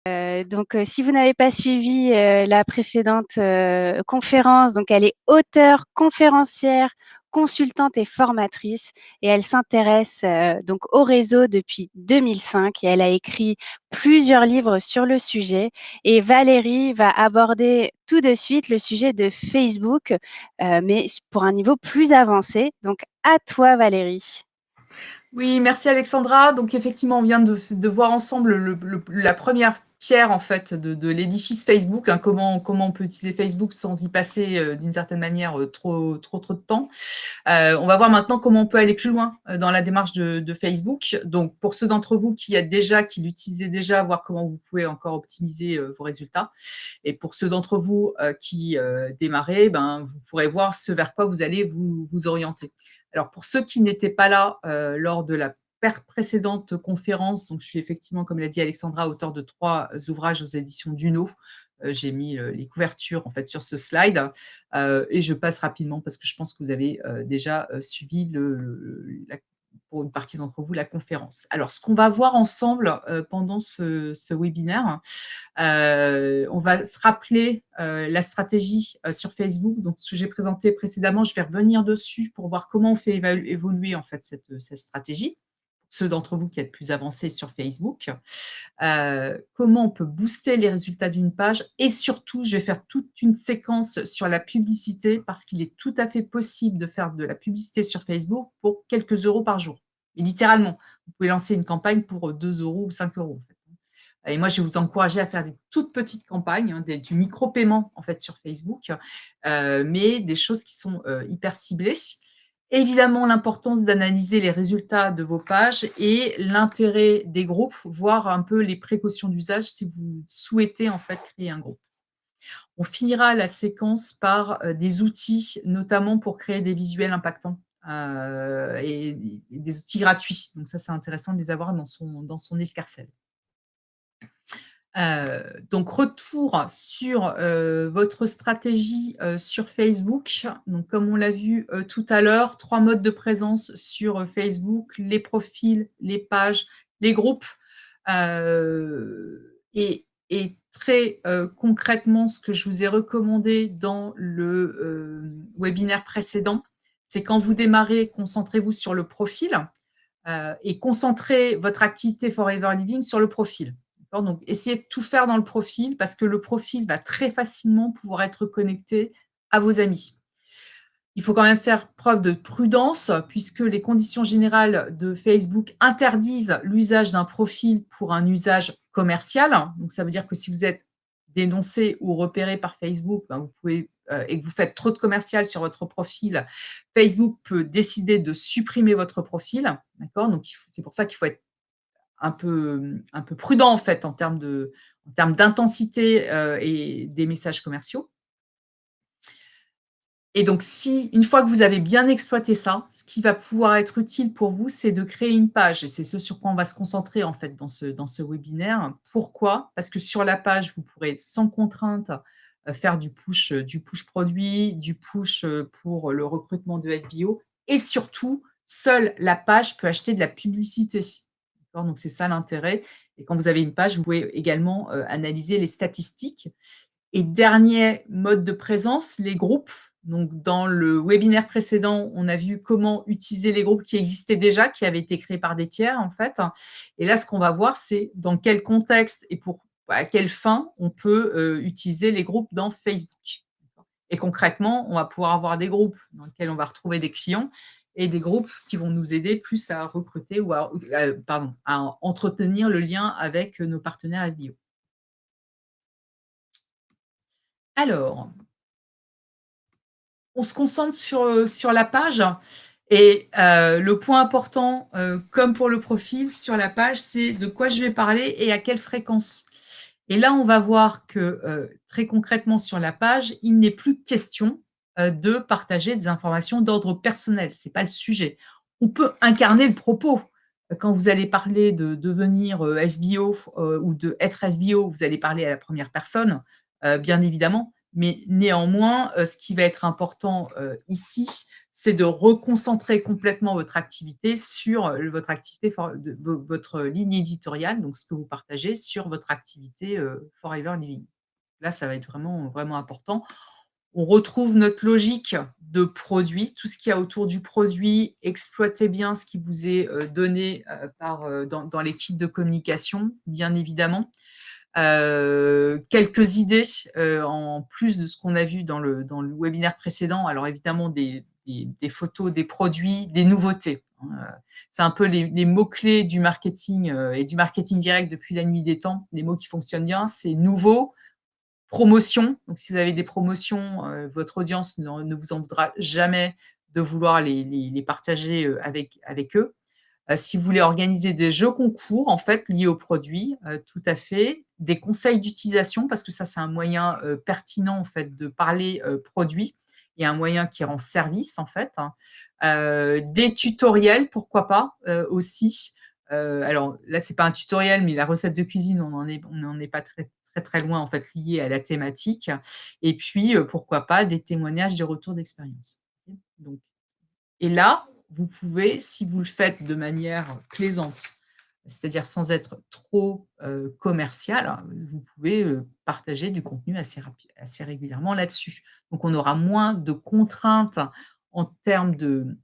Si vous n'avez pas suivi la précédente conférence, donc elle est auteure, conférencière, consultante et formatrice, et elle s'intéresse donc au réseau depuis 2005 et elle a écrit plusieurs livres sur le sujet. Et Valérie va aborder tout de suite le sujet de Facebook, mais pour un niveau plus avancé. Donc à toi Valérie. Oui, merci Alexandra. Donc effectivement, on vient de voir ensemble la première pierre en fait de l'édifice Facebook, hein, comment on peut utiliser Facebook sans y passer d'une certaine manière trop de temps. On va voir maintenant comment on peut aller plus loin dans la démarche de Facebook. Donc pour ceux d'entre vous qui l'utilisaient déjà, voir comment vous pouvez encore optimiser vos résultats. Et pour ceux d'entre vous qui démarrez, ben, vous pourrez voir ce vers quoi vous allez vous orienter. Alors, pour ceux qui n'étaient pas là lors de la précédente conférence, donc je suis effectivement, comme l'a dit Alexandra, auteur de 3 ouvrages aux éditions Duno. J'ai mis les couvertures en fait sur ce slide et je passe rapidement parce que je pense que vous avez déjà suivi pour une partie d'entre vous la conférence. Alors, ce qu'on va voir ensemble pendant ce webinaire, on va se rappeler la stratégie sur Facebook. Donc, ce que j'ai présenté précédemment, je vais revenir dessus pour voir comment on fait évoluer en fait cette stratégie. Ceux d'entre vous qui êtes plus avancés sur Facebook, comment on peut booster les résultats d'une page et surtout, je vais faire toute une séquence sur la publicité parce qu'il est tout à fait possible de faire de la publicité sur Facebook pour quelques euros par jour. Et littéralement, vous pouvez lancer une campagne pour 2 euros ou 5 euros. En fait. Et moi, je vais vous encourager à faire des toutes petites campagnes, hein, du micro-paiement en fait sur Facebook, mais des choses qui sont hyper ciblées. Évidemment, l'importance d'analyser les résultats de vos pages et l'intérêt des groupes, voire un peu les précautions d'usage si vous souhaitez en fait créer un groupe. On finira la séquence par des outils, notamment pour créer des visuels impactants et des outils gratuits. Donc ça, c'est intéressant de les avoir dans son escarcelle. Donc retour sur votre stratégie sur Facebook. Donc comme on l'a vu tout à l'heure, 3 modes de présence sur Facebook, les profils, les pages, les groupes. Et très concrètement, ce que je vous ai recommandé dans le webinaire précédent, c'est quand vous démarrez, concentrez-vous sur le profil et concentrez votre activité Forever Living sur le profil. Donc, essayez de tout faire dans le profil parce que le profil va très facilement pouvoir être connecté à vos amis. Il faut quand même faire preuve de prudence puisque les conditions générales de Facebook interdisent l'usage d'un profil pour un usage commercial. Donc, ça veut dire que si vous êtes dénoncé ou repéré par Facebook, ben, vous pouvez, et que vous faites trop de commercial sur votre profil, Facebook peut décider de supprimer votre profil. D'accord ? Donc, c'est pour ça qu'il faut être un peu prudent en fait en termes d'intensité et des messages commerciaux. Et donc, une fois que vous avez bien exploité ça, ce qui va pouvoir être utile pour vous, c'est de créer une page. Et c'est ce sur quoi on va se concentrer en fait dans ce webinaire. Pourquoi ? Parce que sur la page, vous pourrez sans contrainte faire du push produit, du push pour le recrutement de FBO. Et surtout, seule la page peut acheter de la publicité. Donc, c'est ça l'intérêt. Et quand vous avez une page, vous pouvez également analyser les statistiques. Et dernier mode de présence, les groupes. Donc, dans le webinaire précédent, on a vu comment utiliser les groupes qui existaient déjà, qui avaient été créés par des tiers, en fait. Et là, ce qu'on va voir, c'est dans quel contexte et à quelle fin on peut utiliser les groupes dans Facebook. Et concrètement, on va pouvoir avoir des groupes dans lesquels on va retrouver des clients et des groupes qui vont nous aider plus à recruter ou à entretenir le lien avec nos partenaires FBO. Alors, on se concentre sur la page et le point important, comme pour le profil, sur la page, c'est de quoi je vais parler et à quelle fréquence. Et là, on va voir que très concrètement sur la page, il n'est plus question de partager des informations d'ordre personnel. Ce n'est pas le sujet. On peut incarner le propos. Quand vous allez parler de devenir SBO ou de être FBO, vous allez parler à la première personne, bien évidemment. Mais néanmoins, ce qui va être important ici, c'est de reconcentrer complètement votre activité sur votre activité, votre ligne éditoriale, donc ce que vous partagez sur votre activité Forever Living. Là, ça va être vraiment, vraiment important. On retrouve notre logique de produit, tout ce qu'il y a autour du produit, exploitez bien ce qui vous est donné dans les kits de communication, bien évidemment. Quelques idées en plus de ce qu'on a vu dans le webinaire précédent. Alors évidemment, des photos, des produits, des nouveautés. C'est un peu les mots-clés du marketing et du marketing direct depuis la nuit des temps. Les mots qui fonctionnent bien, c'est nouveau, promotion. Donc, si vous avez des promotions, votre audience ne vous en voudra jamais de vouloir les partager avec eux. Si vous voulez organiser des jeux concours, en fait, liés aux produits, tout à fait. Des conseils d'utilisation, parce que ça, c'est un moyen pertinent, en fait, de parler produit et un moyen qui rend service, en fait, hein. Des tutoriels, pourquoi pas, aussi. Alors là, c'est pas un tutoriel, mais la recette de cuisine, on n'en est pas très, très, très loin, en fait, lié à la thématique. Et puis, pourquoi pas, des témoignages, des retours d'expérience. Donc et là, vous pouvez, si vous le faites de manière plaisante, c'est-à-dire sans être trop, commercial, vous pouvez, partager du contenu assez régulièrement là-dessus. Donc on aura moins de contraintes en termes de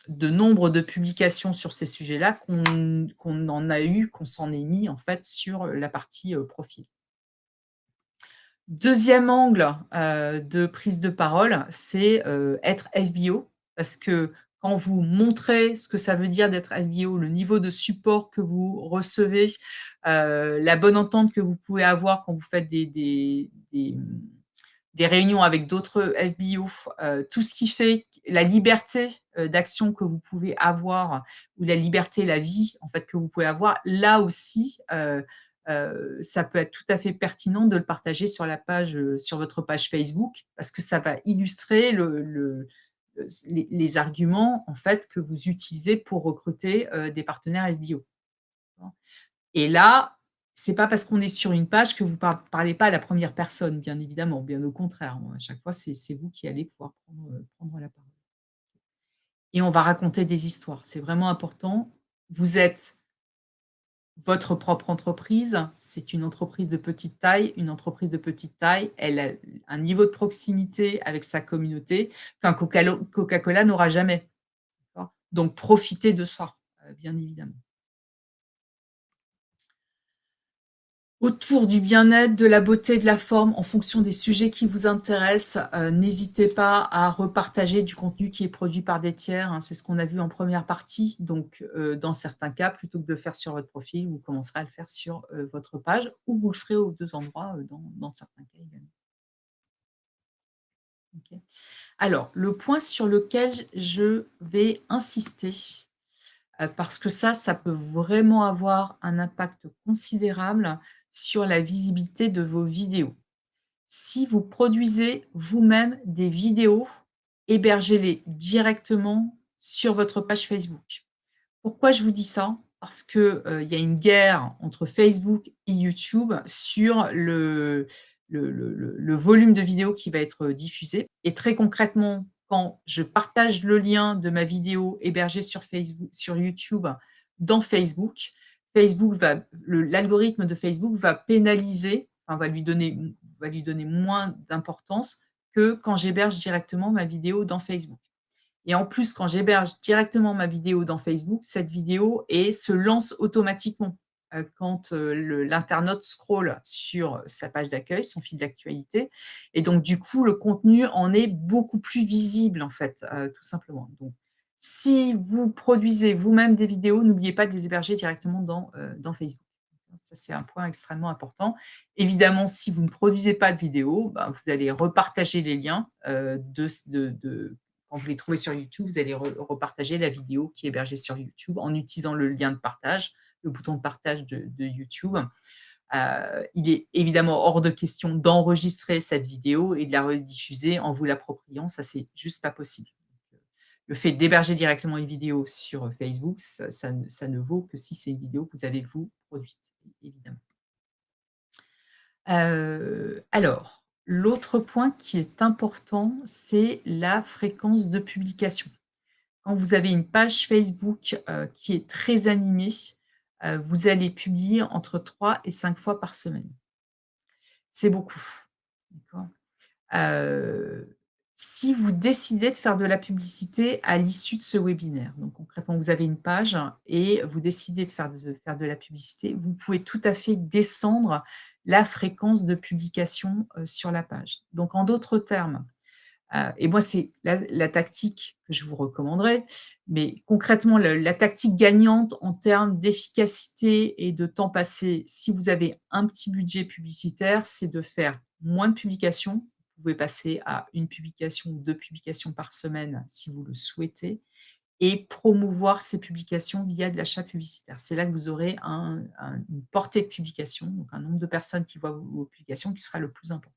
de nombre de publications sur ces sujets-là qu'on s'en est mis en fait sur la partie, profil. Deuxième angle, de prise de parole, c'est, être FBO parce que quand vous montrez ce que ça veut dire d'être FBO, le niveau de support que vous recevez, la bonne entente que vous pouvez avoir quand vous faites des réunions avec d'autres FBO, tout ce qui fait la liberté, d'action que vous pouvez avoir ou la liberté, la vie, en fait, que vous pouvez avoir, là aussi, ça peut être tout à fait pertinent de le partager sur la page, sur votre page Facebook parce que ça va illustrer les arguments, en fait, que vous utilisez pour recruter, des partenaires FBO. Et là, c'est pas parce qu'on est sur une page que vous parlez pas à la première personne, bien évidemment, bien au contraire, hein. À chaque fois, c'est vous qui allez pouvoir prendre la parole. Et on va raconter des histoires. C'est vraiment important. Vous êtes votre propre entreprise, c'est une entreprise de petite taille. Une entreprise de petite taille, elle a un niveau de proximité avec sa communauté qu'un Coca-Cola n'aura jamais, d'accord? Donc profitez de ça, bien évidemment. Autour du bien-être, de la beauté, de la forme, en fonction des sujets qui vous intéressent, n'hésitez pas à repartager du contenu qui est produit par des tiers, hein. C'est ce qu'on a vu en première partie. Donc, dans certains cas, plutôt que de le faire sur votre profil, vous commencerez à le faire sur, votre page ou vous le ferez aux 2 endroits, dans certains cas également. OK. Alors, le point sur lequel je vais insister, parce que ça peut vraiment avoir un impact considérable sur la visibilité de vos vidéos. Si vous produisez vous-même des vidéos, hébergez-les directement sur votre page Facebook. Pourquoi je vous dis ça? Parce que, il y a une guerre entre Facebook et YouTube sur le volume de vidéos qui va être diffusé et très concrètement, quand je partage le lien de ma vidéo hébergée sur YouTube dans Facebook, l'algorithme de Facebook va pénaliser, enfin va lui donner moins d'importance que quand j'héberge directement ma vidéo dans Facebook. Et en plus, quand j'héberge directement ma vidéo dans Facebook, cette vidéo se lance automatiquement, quand, l'internaute scrolle sur sa page d'accueil, son fil d'actualité et donc du coup, le contenu en est beaucoup plus visible, en fait, tout simplement. Donc si vous produisez vous-même des vidéos, n'oubliez pas de les héberger directement dans Facebook. Ça, c'est un point extrêmement important. Évidemment, si vous ne produisez pas de vidéos, ben, vous allez repartager les liens, quand vous les trouvez sur YouTube, vous allez repartager la vidéo qui est hébergée sur YouTube en utilisant le lien de partage, le bouton de partage de YouTube. Il est évidemment hors de question d'enregistrer cette vidéo et de la rediffuser en vous l'appropriant, ça c'est juste pas possible. Le fait d'héberger directement une vidéo sur Facebook, ça ne vaut que si c'est une vidéo que vous avez vous produite, évidemment. Alors, L'autre point qui est important, c'est la fréquence de publication. Quand vous avez une page Facebook, qui est très animée, vous allez publier entre 3 et 5 fois par semaine. C'est beaucoup, d'accord? Heu, Si vous décidez de faire de la publicité à l'issue de ce webinaire, donc concrètement, vous avez une page et vous décidez de faire de la publicité, vous pouvez tout à fait descendre la fréquence de publication, sur la page. Donc en d'autres termes, et moi, c'est la tactique que je vous recommanderais, mais concrètement, la tactique gagnante en termes d'efficacité et de temps passé, si vous avez un petit budget publicitaire, c'est de faire moins de publications. Vous pouvez passer à une publication ou 2 publications par semaine si vous le souhaitez et promouvoir ces publications via de l'achat publicitaire. C'est là que vous aurez une portée de publication, donc un nombre de personnes qui voient vos publications qui sera le plus important.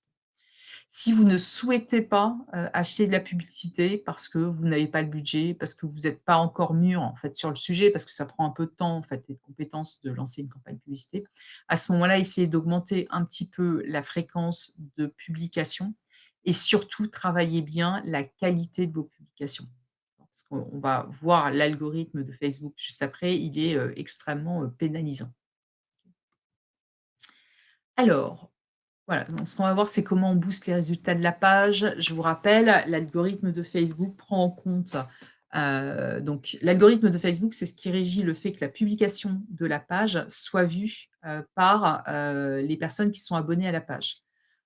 Si vous ne souhaitez pas, acheter de la publicité parce que vous n'avez pas le budget, parce que vous n'êtes pas encore mûr, en fait, sur le sujet, parce que ça prend un peu de temps, en fait, et de compétences de lancer une campagne publicité. À ce moment-là, essayez d'augmenter un petit peu la fréquence de publication et surtout travaillez bien la qualité de vos publications. Parce qu'on va voir l'algorithme de Facebook juste après, il est, extrêmement, pénalisant. Alors, voilà, donc ce qu'on va voir, c'est comment on booste les résultats de la page. Je vous rappelle, l'algorithme de Facebook prend en compte, donc l'algorithme de Facebook, c'est ce qui régit le fait que la publication de la page soit vue, par, les personnes qui sont abonnées à la page.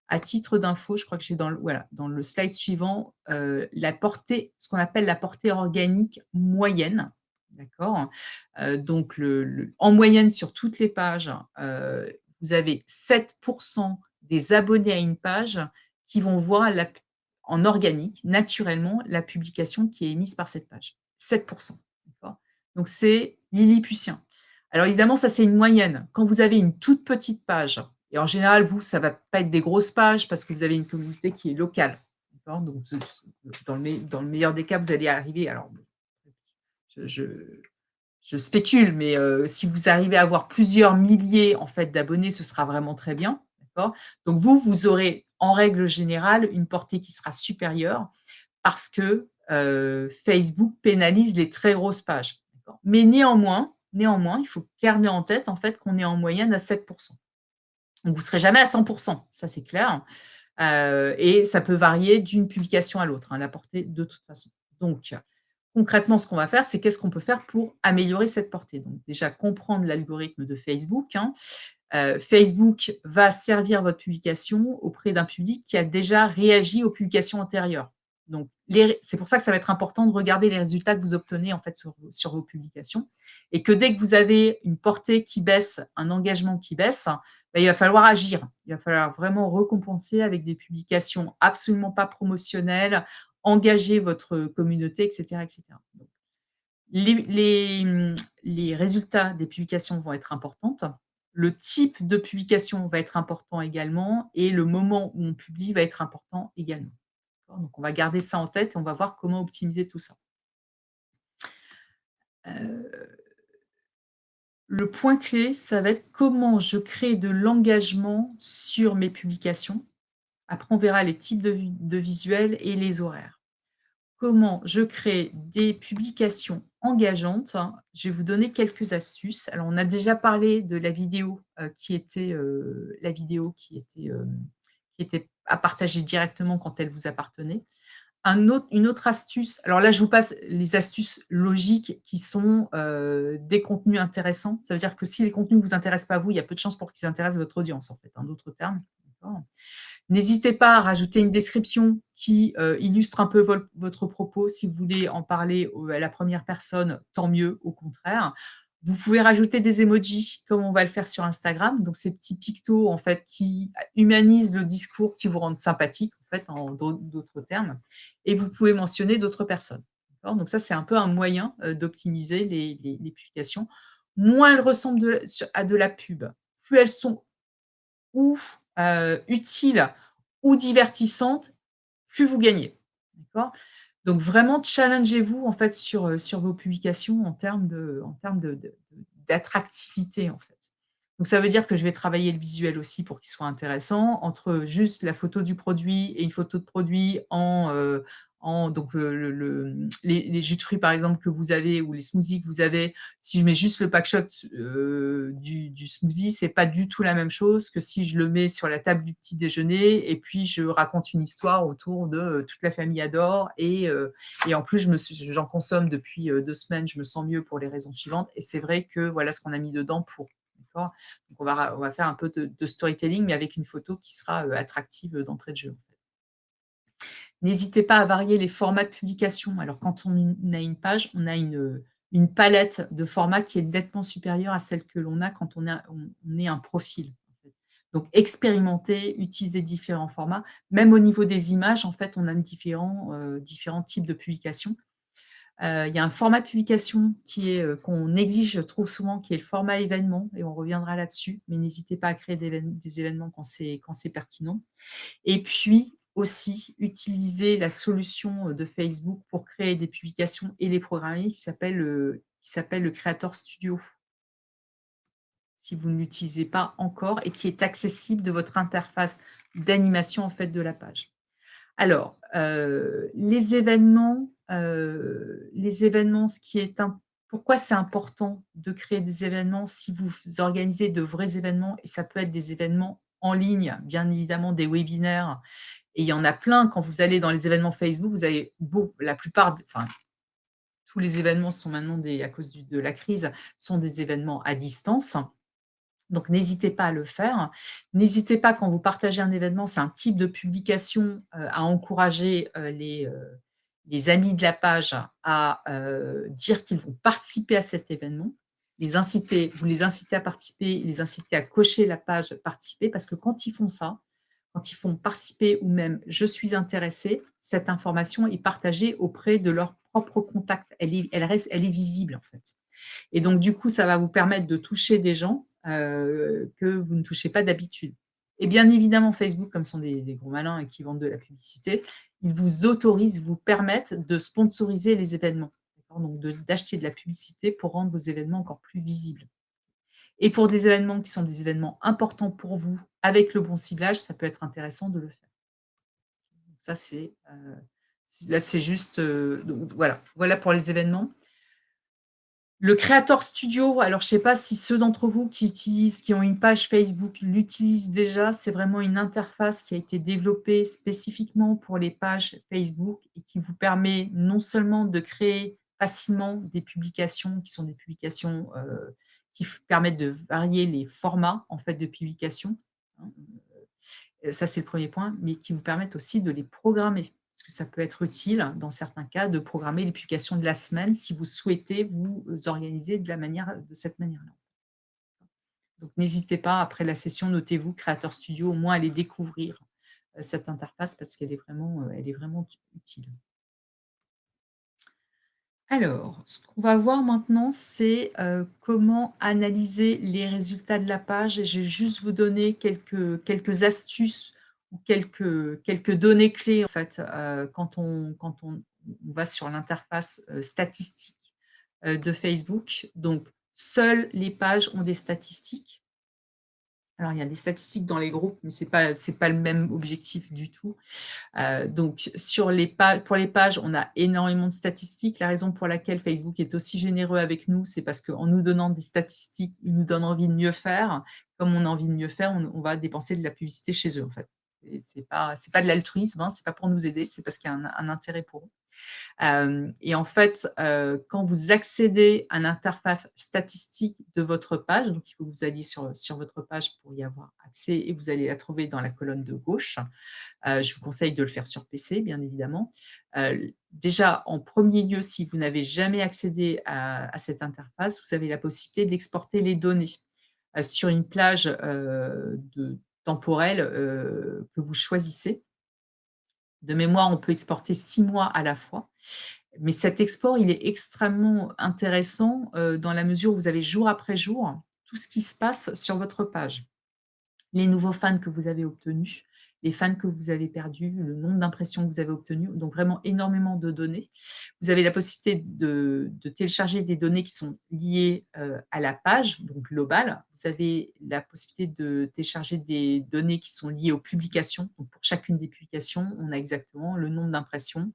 À titre d'info, je crois que j'ai dans le slide suivant, la portée, ce qu'on appelle la portée organique moyenne, d'accord? Donc en moyenne sur toutes les pages, vous avez 7 des abonnés à une page qui vont voir en organique, naturellement, la publication qui est émise par cette page. 7, d'accord? Donc c'est lilliputien. Alors évidemment, ça, c'est une moyenne. Quand vous avez une toute petite page et en général, vous, ça va pas être des grosses pages parce que vous avez une communauté qui est locale, d'accord? Donc dans le meilleur des cas, vous allez arriver alors je je je spécule, mais si vous arrivez à avoir plusieurs milliers, en fait, d'abonnés, ce sera vraiment très bien, d'accord? Donc vous aurez, en règle générale, une portée qui sera supérieure parce que, Facebook pénalise les très grosses pages, d'accord? Mais néanmoins, il faut garder en tête, en fait, qu'on est en moyenne à 7. Donc vous ne serez jamais à 100, ça c'est clair, et ça peut varier d'une publication à l'autre, hein, la portée de toute façon. Donc concrètement, ce qu'on va faire, c'est qu'est-ce qu'on peut faire pour améliorer cette portée? Donc déjà comprendre l'algorithme de Facebook, hein. Facebook va servir votre publication auprès d'un public qui a déjà réagi aux publications antérieures. Donc c'est pour ça que ça va être important de regarder les résultats que vous obtenez en fait sur vos publications et que dès que vous avez une portée qui baisse, un engagement qui baisse, bah, il va falloir agir. Il va falloir vraiment récompenser avec des publications absolument pas promotionnelles, engager votre communauté et cetera et cetera. Donc les résultats des publications vont être importantes. Le type de publication va être important également et le moment où on publie va être important également. D'accord? Donc on va garder ça en tête et on va voir comment optimiser tout ça. Heu, le point clé, ça va être comment je crée de l'engagement sur mes publications. Après, on verra les types de visuels et les horaires. Comment je crée des publications engageantes. Je vais vous donner quelques astuces. Alors, on a déjà parlé de la vidéo, qui était à partager directement quand elle vous appartenait. Une autre astuce, alors là, je vous passe les astuces logiques qui sont, des contenus intéressants. Ça veut dire que si les contenus ne vous intéressent pas vous, il y a peu de chances pour qu'ils intéressent votre audience, en fait, en d'autres termes, d'accord? N'hésitez pas à rajouter une description qui, illustre un peu votre propos. Si vous voulez en parler à la première personne, tant mieux, au contraire. Vous pouvez rajouter des emojis comme on va le faire sur Instagram, donc ces petits pictos en fait qui humanisent le discours, qui vous rendent sympathique en fait, en d'autres termes et vous pouvez mentionner d'autres personnes. D'accord? Donc ça, c'est un peu un moyen, d'optimiser les publications. Moins elles ressemblent à de la pub, plus elles sont ou utiles ou divertissantes, plus vous gagnez. D'accord? Donc vraiment challengez-vous en fait sur vos publications en termes d'attractivité en fait. Donc ça veut dire que je vais travailler le visuel aussi pour qu'il soit intéressant, entre juste la photo du produit et une photo de produit en donc les jus de fruits par exemple que vous avez ou les smoothies que vous avez, si je mets juste le pack shot, du smoothie, c'est pas du tout la même chose que si je le mets sur la table du petit déjeuner et puis je raconte une histoire autour de, toute la famille adore et en plus j'en consomme depuis, 2 semaines, je me sens mieux pour les raisons suivantes et c'est vrai que voilà ce qu'on a mis dedans pour, d'accord? Donc on va faire un peu de storytelling, mais avec une photo qui sera, attractive, d'entrée de jeu, en fait. N'hésitez pas à varier les formats de publication. Alors quand on a une page, on a une palette de formats qui est nettement supérieure à celle que l'on a quand on est un profil, en fait. Donc expérimenter, utiliser différents formats. Même au niveau des images, en fait, on a différents types de publications. Il y a un format de publication qui est, qu'on néglige trop souvent, qui est le format événement et on reviendra là-dessus, mais n'hésitez pas à créer des événements quand c'est pertinent. Et puis aussi, utiliser la solution, de Facebook pour créer des publications et les programmer qui s'appelle le Creator Studio, si vous ne l'utilisez pas encore et qui est accessible de votre interface d'animation, en fait, de la page. Alors, les événements, ce qui est im pourquoi c'est important de créer des événements si vous organisez de vrais événements et ça peut être des événements en ligne, bien évidemment des webinaires et il y en a plein quand vous allez dans les événements Facebook, vous avez la plupart d enfin, tous les événements sont maintenant à cause de la crise, sont des événements à distance. Donc n'hésitez pas à le faire. N'hésitez pas quand vous partagez un événement, c'est un type de publication, à encourager, les amis de la page à, dire qu'ils vont participer à cet événement. Vous les incitez à participer, les incitez à cocher la page «Participer» parce que quand ils font ça, quand ils font «Participer» ou même «Je suis intéressé», cette information est partagée auprès de leurs propres contacts. Elle est visible, en fait. Et donc, du coup, ça va vous permettre de toucher des gens que vous ne touchez pas d'habitude. Et bien évidemment, Facebook, comme sont des gros malins et qui vendent de la publicité, ils vous autorisent, vous permettent de sponsoriser les événements. Donc, d'acheter de la publicité pour rendre vos événements encore plus visibles. Et pour des événements qui sont des événements importants pour vous, avec le bon ciblage, ça peut être intéressant de le faire. Donc ça, là, c'est juste, donc voilà pour les événements. Le Creator Studio, alors je ne sais pas si ceux d'entre vous qui ont une page Facebook l'utilisent déjà. C'est vraiment une interface qui a été développée spécifiquement pour les pages Facebook et qui vous permet non seulement de créer facilement des publications qui sont des publications, permettent de varier les formats, en fait, de publication, hein, ça c'est le premier point, mais qui vous permettent aussi de les programmer. Parce que ça peut être utile, dans certains cas, de programmer les publications de la semaine si vous souhaitez vous organiser de cette manière-là. Donc n'hésitez pas, après la session, notez-vous Creator Studio, au moins aller découvrir, cette interface parce qu'elle elle est vraiment utile. Alors, ce qu'on va voir maintenant, c'est, comment analyser les résultats de la page et je vais juste vous donner quelques astuces ou quelques données clés, en fait, quand on va sur l'interface, statistique, de Facebook. Donc, seules les pages ont des statistiques. Alors, il y a des statistiques dans les groupes, mais c'est pas le même objectif du tout. Donc pour les pages, on a énormément de statistiques. La raison pour laquelle Facebook est aussi généreux avec nous, c'est parce qu'en nous donnant des statistiques, ils nous donnent envie de mieux faire. Comme on a envie de mieux faire, on va dépenser de la publicité chez eux, en fait. Et c'est pas de l'altruisme, hein, c'est pas pour nous aider, c'est parce qu'il y a un intérêt pour eux. Et en fait, quand vous accédez à l'interface statistique de votre page, donc il faut que vous alliez sur votre page pour y avoir accès et vous allez la trouver dans la colonne de gauche. Je vous conseille de le faire sur PC, bien évidemment. Déjà, en premier lieu, si vous n'avez jamais accédé à cette interface, vous avez la possibilité d'exporter les données, sur une plage, temporelle, que vous choisissez. De mémoire, on peut exporter 6 mois à la fois, mais cet export, il est extrêmement intéressant, dans la mesure où vous avez jour après jour tout ce qui se passe sur votre page. Les nouveaux fans que vous avez obtenus, les fans que vous avez perdus, le nombre d'impressions que vous avez obtenues, donc vraiment énormément de données. Vous avez la possibilité de télécharger des données qui sont liées, à la page, donc globale. Vous avez la possibilité de télécharger des données qui sont liées aux publications. Donc pour chacune des publications, on a exactement le nombre d'impressions,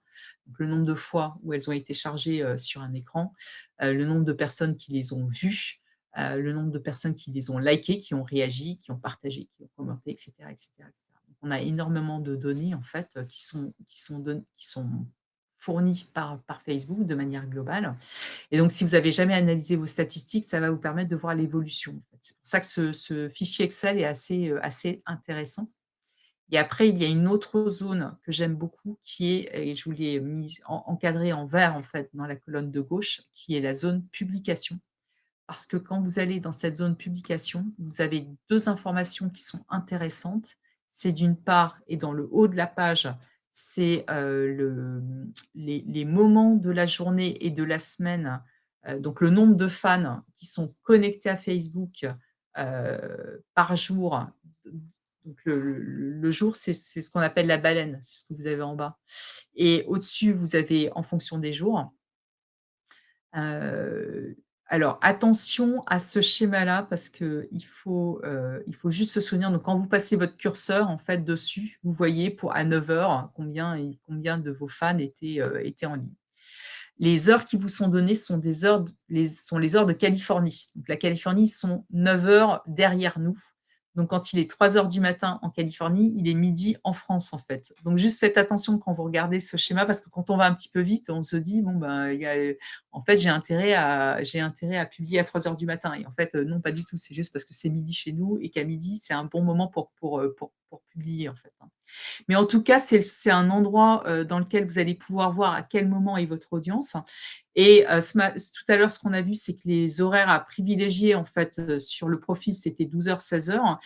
donc le nombre de fois où elles ont été chargées, sur un écran, le nombre de personnes qui les ont vues, le nombre de personnes qui les ont likées, qui ont réagi, qui ont partagé, qui ont commenté, et cetera, et cetera, et cetera. Donc on a énormément de données en fait, qui sont fournies par Facebook de manière globale. Et donc si vous avez jamais analysé vos statistiques, ça va vous permettre de voir l'évolution, en fait. C'est pour ça que ce fichier Excel est assez intéressant. Et après, il y a une autre zone que j'aime beaucoup qui est, et je vous l'ai encadrée en vert en fait dans la colonne de gauche, qui est la zone publication. Parce que quand vous allez dans cette zone publication, vous avez 2 informations qui sont intéressantes. C'est d'une part, et dans le haut de la page, c'est, les moments de la journée et de la semaine, donc le nombre de fans qui sont connectés à Facebook, par jour. Donc le jour, c'est ce qu'on appelle la baleine, c'est ce que vous avez en bas, et au-dessus, vous avez en fonction des jours. Heu, alors attention à ce schéma-là parce il faut juste se souvenir, donc quand vous passez votre curseur en fait dessus, vous voyez pour à 9 heures combien de vos fans étaient en ligne. Les heures qui vous sont données sont des heures d les heures de Californie. Donc la Californie, ils sont 9 heures derrière nous. Donc quand il est 3 heures du matin en Californie, il est midi en France, en fait. Donc juste faites attention quand vous regardez ce schéma parce que quand on va un petit peu vite, on se dit: «Bon, ben, il y a, en fait, j'ai intérêt à publier à 3 heures du matin» et en fait, non, pas du tout. C'est juste parce que c'est midi chez nous et qu'à midi, c'est un bon moment pour publier, en fait, hein. Mais en tout cas, c'est un endroit, dans lequel vous allez pouvoir voir à quel moment est votre audience et tout à l'heure, ce qu'on a vu, c'est que les horaires à privilégier, en fait, sur le profil, c'était 12 heures, 16 heures.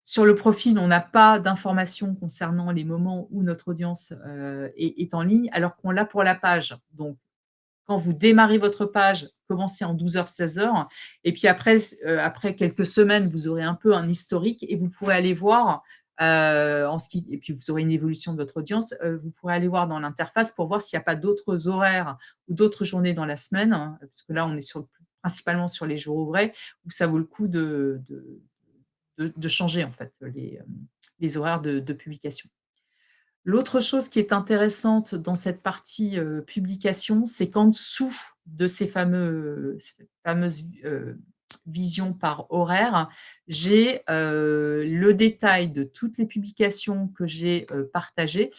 Sur le profil, on n'a pas d'informations concernant les moments où notre audience, est en ligne, alors qu'on l'a pour la page. Donc quand vous démarrez votre page, commencez en 12 heures, 16 heures et puis après après quelques semaines, vous aurez un peu un historique et vous pourrez aller voir, et puis vous aurez une évolution de votre audience, vous pourrez aller voir dans l'interface pour voir s'il n'y a pas d'autres horaires ou d'autres journées dans la semaine, hein, parce que là, on est principalement sur les jours ouvrés, où ça vaut le coup de changer en fait les horaires de publication. L'autre chose qui est intéressante dans cette partie, publication, c'est qu'en dessous de ces fameuses visions par horaire, j'ai, le détail de toutes les publications que j'ai, partagées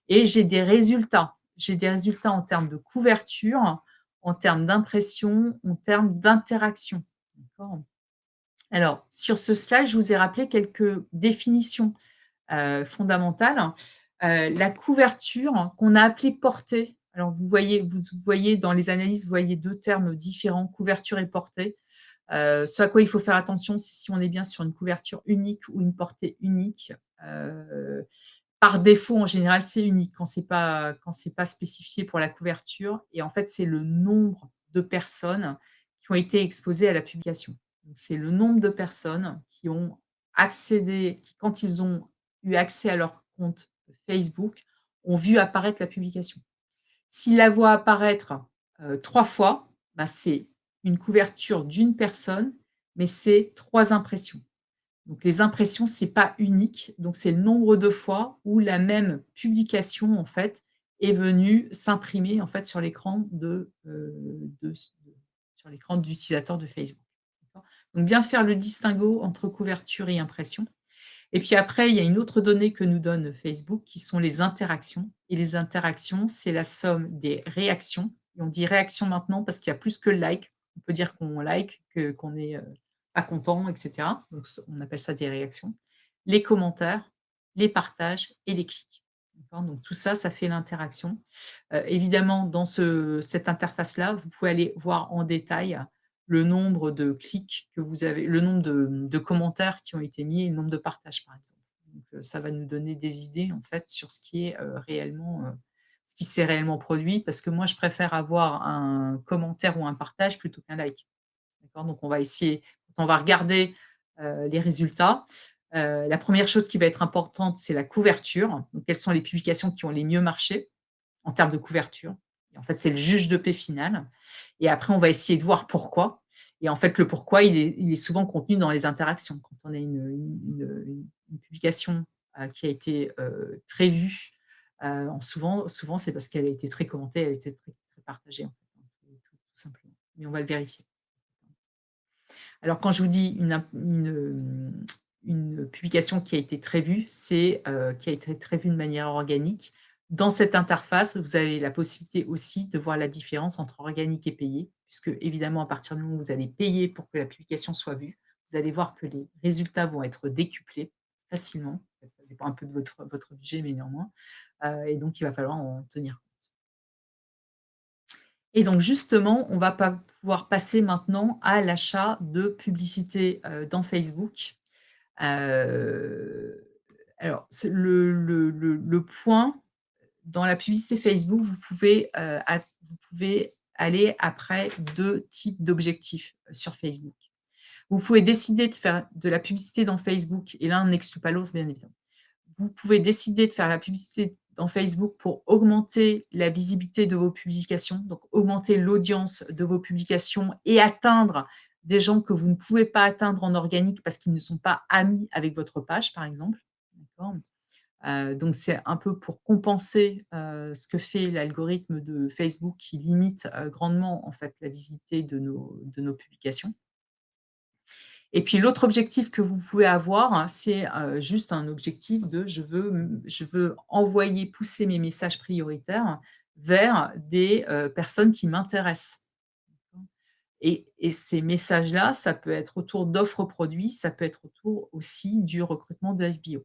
et j'ai des résultats. J'ai des résultats en termes de couverture, en termes d'impression, en termes d'interaction. D'accord? Alors sur ce slide, je vous ai rappelé quelques définitions fondamentale. La couverture qu'on a appelée portée. Alors vous voyez dans les analyses, vous voyez 2 termes différents, couverture et portée. Ce à quoi il faut faire attention, c'est si on est bien sur une couverture unique ou une portée unique. Heu, Par défaut, en général, c'est unique quand c'est pas spécifié pour la couverture et en fait, c'est le nombre de personnes qui ont été exposées à la publication. Donc c'est le nombre de personnes qui ont accédé, qui quand ils ont eu accès à leur compte Facebook, ont vu apparaître la publication. S'ils la voient apparaître, 3 fois, bah, c'est une couverture d'une personne, mais c'est 3 impressions. Donc les impressions, c'est pas unique, donc c'est le nombre de fois où la même publication, en fait, est venue s'imprimer, en fait, sur l'écran sur l'écran d'utilisateur de Facebook. D'accord? Donc bien faire le distinguo entre couverture et impression. Et puis après, il y a une autre donnée que nous donne Facebook qui sont les interactions et les interactions, c'est la somme des réactions et on dit réaction maintenant parce qu'il y a plus que le like. On peut dire qu'on like, que qu'on est, pas content et cetera. Donc on appelle ça des réactions. Les commentaires, les partages et les clics. D'accord? Donc tout ça, ça fait l'interaction. Évidemment, dans cette interface-là, vous pouvez aller voir en détail le nombre de clics que vous avez, le nombre de commentaires qui ont été mis et le nombre de partages, par exemple. Donc, ça va nous donner des idées, en fait, sur ce qui s'est réellement produit parce que moi, je préfère avoir un commentaire ou un partage plutôt qu'un like. D'accord? Donc on va essayer quand on va regarder, les résultats, La première chose qui va être importante, c'est la couverture. Donc, quelles sont les publications qui ont les mieux marché en termes de couverture? Et en fait, c'est le juge de paix final. Et après, on va essayer de voir pourquoi. Et en fait, le pourquoi, il est souvent contenu dans les interactions. Quand on a une publication qui a été très vue, souvent c'est parce qu'elle a été très commentée, elle a été très, très partagée, en fait, hein, tout simplement. Mais on va le vérifier. Alors, quand je vous dis une publication qui a été très vue, c'est qui a été très vue de manière organique. Dans cette interface, vous avez la possibilité aussi de voir la différence entre organique et payé, puisque évidemment, à partir du moment où vous allez payer pour que la publication soit vue, vous allez voir que les résultats vont être décuplés facilement. Ça dépend un peu de votre budget, mais néanmoins. Et donc, il va falloir en tenir compte. Et donc justement, on va pas pouvoir passer maintenant à l'achat de publicité, dans Facebook. Heu, alors c'est le point dans la publicité Facebook, vous pouvez aller après 2 types d'objectifs sur Facebook. Vous pouvez décider de faire de la publicité dans Facebook et l'un n'exclut pas l'autre, bien évidemment. Vous pouvez décider de faire la publicité dans Facebook pour augmenter la visibilité de vos publications, donc augmenter l'audience de vos publications et atteindre des gens que vous ne pouvez pas atteindre en organique parce qu'ils ne sont pas amis avec votre page, par exemple. D'accord? Donc c'est un peu pour compenser, ce que fait l'algorithme de Facebook qui limite, grandement, en fait, la visibilité de nos publications. Et puis l'autre objectif que vous pouvez avoir, hein, c'est, juste un objectif de je veux envoyer, pousser mes messages prioritaires vers des, personnes qui m'intéressent. Et ces messages-là, ça peut être autour d'offres produits, ça peut être autour aussi du recrutement de FBO.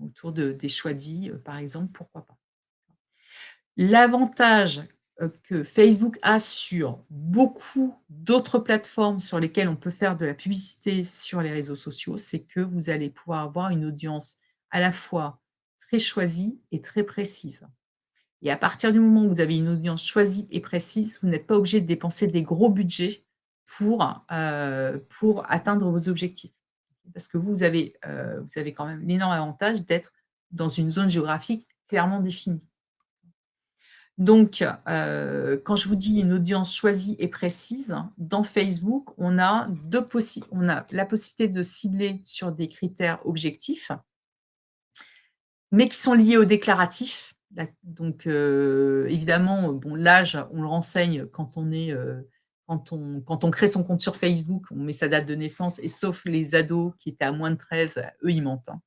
Autour des choix de vie, par exemple, pourquoi pas. L'avantage, que Facebook a sur beaucoup d'autres plateformes sur lesquelles on peut faire de la publicité sur les réseaux sociaux, c'est que vous allez pouvoir avoir une audience à la fois très choisie et très précise. Et à partir du moment où vous avez une audience choisie et précise, vous n'êtes pas obligé de dépenser des gros budgets pour atteindre vos objectifs. Parce que vous avez quand même l'énorme avantage d'être dans une zone géographique clairement définie. Donc, quand je vous dis une audience choisie et précise, dans Facebook, on a la possibilité de cibler sur des critères objectifs, mais qui sont liés au déclaratif. Donc, évidemment, bon, l'âge, on le renseigne quand on crée son compte sur Facebook, on met sa date de naissance et sauf les ados qui étaient à moins de 13, eux, ils mentent, hein.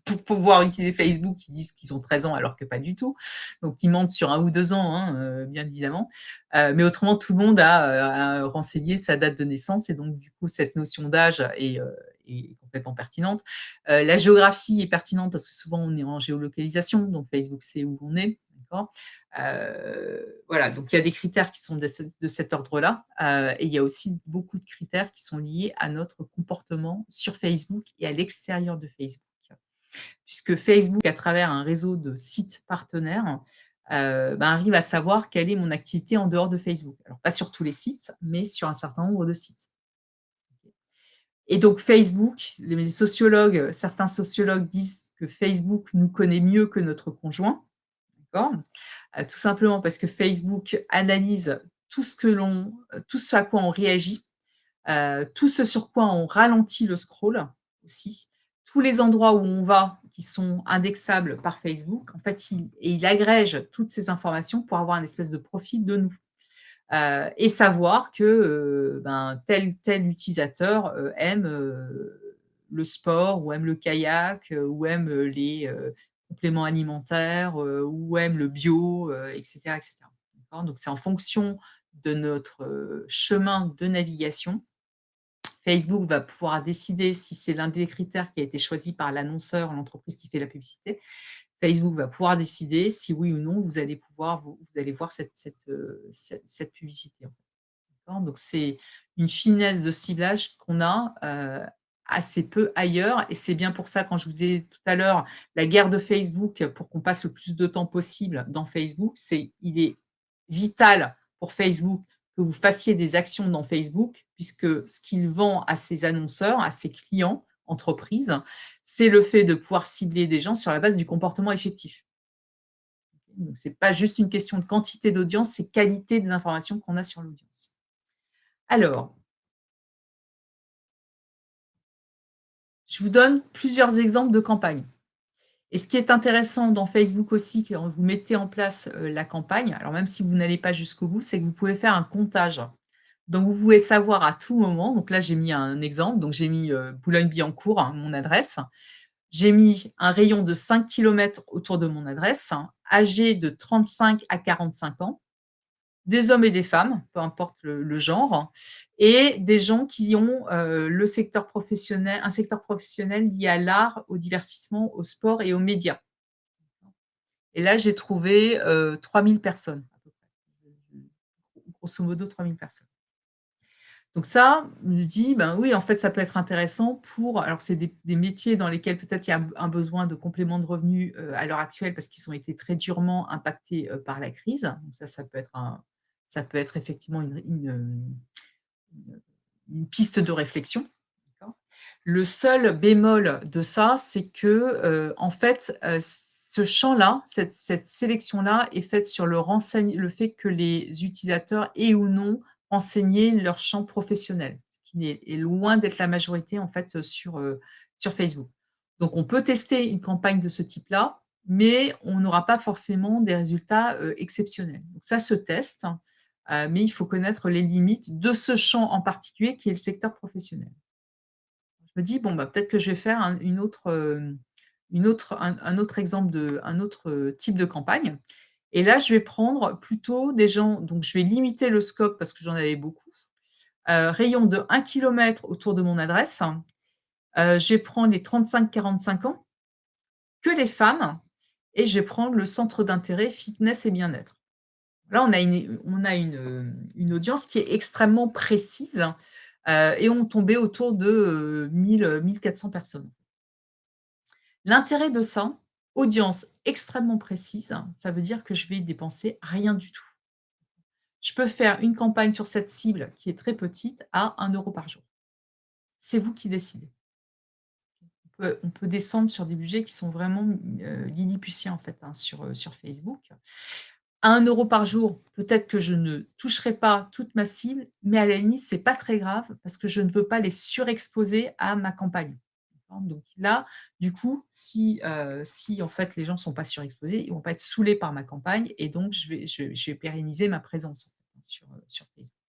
Pour pouvoir utiliser Facebook, ils disent qu'ils ont 13 ans alors que pas du tout. Donc ils mentent sur 1 ou 2 ans, hein, bien évidemment. Mais autrement, tout le monde a renseigné sa date de naissance et donc du coup, cette notion d'âge est complètement pertinente. La géographie est pertinente parce que souvent on est en géolocalisation, donc Facebook sait où on est, d'accord? Voilà, donc il y a des critères qui sont de cet ordre-là, et il y a aussi beaucoup de critères qui sont liés à notre comportement sur Facebook et à l'extérieur de Facebook. Puisque Facebook, à travers un réseau de sites partenaires, arrive à savoir quelle est mon activité en dehors de Facebook. Alors pas sur tous les sites, mais sur un certain nombre de sites. Et donc Facebook, certains sociologues disent que Facebook nous connaît mieux que notre conjoint, d'accord? Tout simplement parce que Facebook analyse tout ce à quoi on réagit, tout ce sur quoi on ralentit le scroll aussi, tous les endroits où on va qui sont indexables par Facebook, en fait, il agrège toutes ces informations pour avoir un espèce de profil de nous. Et savoir que, tel utilisateur, aime, le sport ou aime le kayak, ou aime, les, compléments alimentaires, ou aime le bio, et cetera, et cetera. D'accord? Donc c'est en fonction de notre, chemin de navigation. Facebook va pouvoir décider si c'est l'un des critères qui a été choisi par l'annonceur, l'entreprise qui fait la publicité. Facebook va pouvoir décider si oui ou non vous allez voir cette publicité, en fait. D'accord? Donc c'est une finesse de ciblage qu'on a, assez peu ailleurs et c'est bien pour ça quand je vous disais tout à l'heure, la guerre de Facebook pour qu'on passe le plus de temps possible dans Facebook, il est vital pour Facebook que vous fassiez des actions dans Facebook, puisque ce qu'il vend à ses annonceurs, à ses clients, entreprises, c'est le fait de pouvoir cibler des gens sur la base du comportement effectif. Donc c'est pas juste une question de quantité d'audience, c'est qualité des informations qu'on a sur l'audience. Alors, je vous donne plusieurs exemples de campagnes. Et ce qui est intéressant dans Facebook aussi, quand vous mettez en place, la campagne, alors même si vous n'allez pas jusqu'au bout, c'est que vous pouvez faire un comptage. Donc vous pouvez savoir à tout moment, donc là j'ai mis un exemple, donc j'ai mis, Boulogne-Billancourt, hein, mon adresse. J'ai mis un rayon de 5 kilomètres autour de mon adresse, âgés de 35 à 45 ans, des hommes et des femmes, peu importe le genre, et des gens qui ont, le secteur professionnel un secteur professionnel lié à l'art, au divertissement, au sport et aux médias. Et là, j'ai trouvé, 3 000 personnes à peu près. Grosso modo 3 000 personnes. Donc ça, je me dis: «Ben oui, en fait, ça peut être intéressant pour» alors c'est des métiers dans lesquels peut-être il y a un besoin de complément de revenus, à l'heure actuelle parce qu'ils ont été très durement impactés, par la crise. Donc ça peut être effectivement une piste de réflexion. D'accord. Le seul bémol de ça, c'est que, en fait, ce champ-là, cette sélection-là est faite sur le fait que les utilisateurs aient ou non renseigné leur champ professionnel, ce qui est loin d'être la majorité, en fait, sur Facebook. Donc on peut tester une campagne de ce type-là, mais on n'aura pas forcément des résultats, exceptionnels. Donc ça se teste, mais il faut connaître les limites de ce champ en particulier qui est le secteur professionnel. Je me dis: «Bon, bah, peut-être que je vais faire un autre exemple un autre, type de campagne» et là, je vais prendre plutôt des gens donc je vais limiter le scope parce que j'en avais beaucoup, rayon de 1 kilomètre autour de mon adresse, je vais prendre les 35-45 ans, que les femmes et je vais prendre le centre d'intérêt fitness et bien-être. Là, une audience qui est extrêmement précise, et on tombait autour de, 1 400 personnes. L'intérêt de ça, audience extrêmement précise, ça veut dire que je vais dépenser rien du tout. Je peux faire une campagne sur cette cible qui est très petite à 1 € par jour. C'est vous qui décidez. On peut descendre sur des budgets qui sont vraiment, lilliputiens en fait, hein, sur Facebook. À 1 € par jour, peut-être que je ne toucherai pas toute ma cible, mais à la limite, c'est pas très grave parce que je ne veux pas les surexposer à ma campagne. D'accord? Donc là, du coup, si en fait les gens sont pas surexposés, ils vont pas être saoulés par ma campagne et donc je vais pérenniser ma présence en fait, sur Facebook.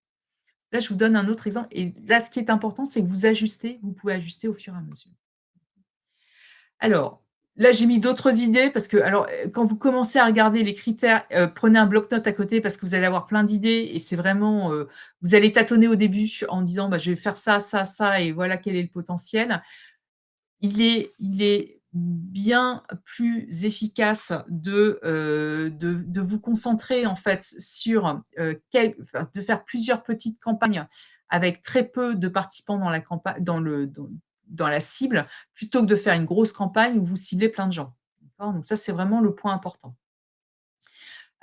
Là, je vous donne un autre exemple et là, ce qui est important, c'est que vous pouvez ajuster au fur et à mesure. Alors, là, j'ai mis d'autres idées parce que alors, quand vous commencez à regarder les critères, prenez un bloc-notes à côté parce que vous allez avoir plein d'idées et c'est vraiment, vous allez tâtonner au début en disant: «Bah, je vais faire ça, ça, ça et voilà quel est le potentiel». Il est bien plus efficace de vous concentrer en fait sur, de faire plusieurs petites campagnes avec très peu de participants dans la campa dans la cible, plutôt que de faire une grosse campagne où vous ciblez plein de gens. D'accord? Donc ça, c'est vraiment le point important.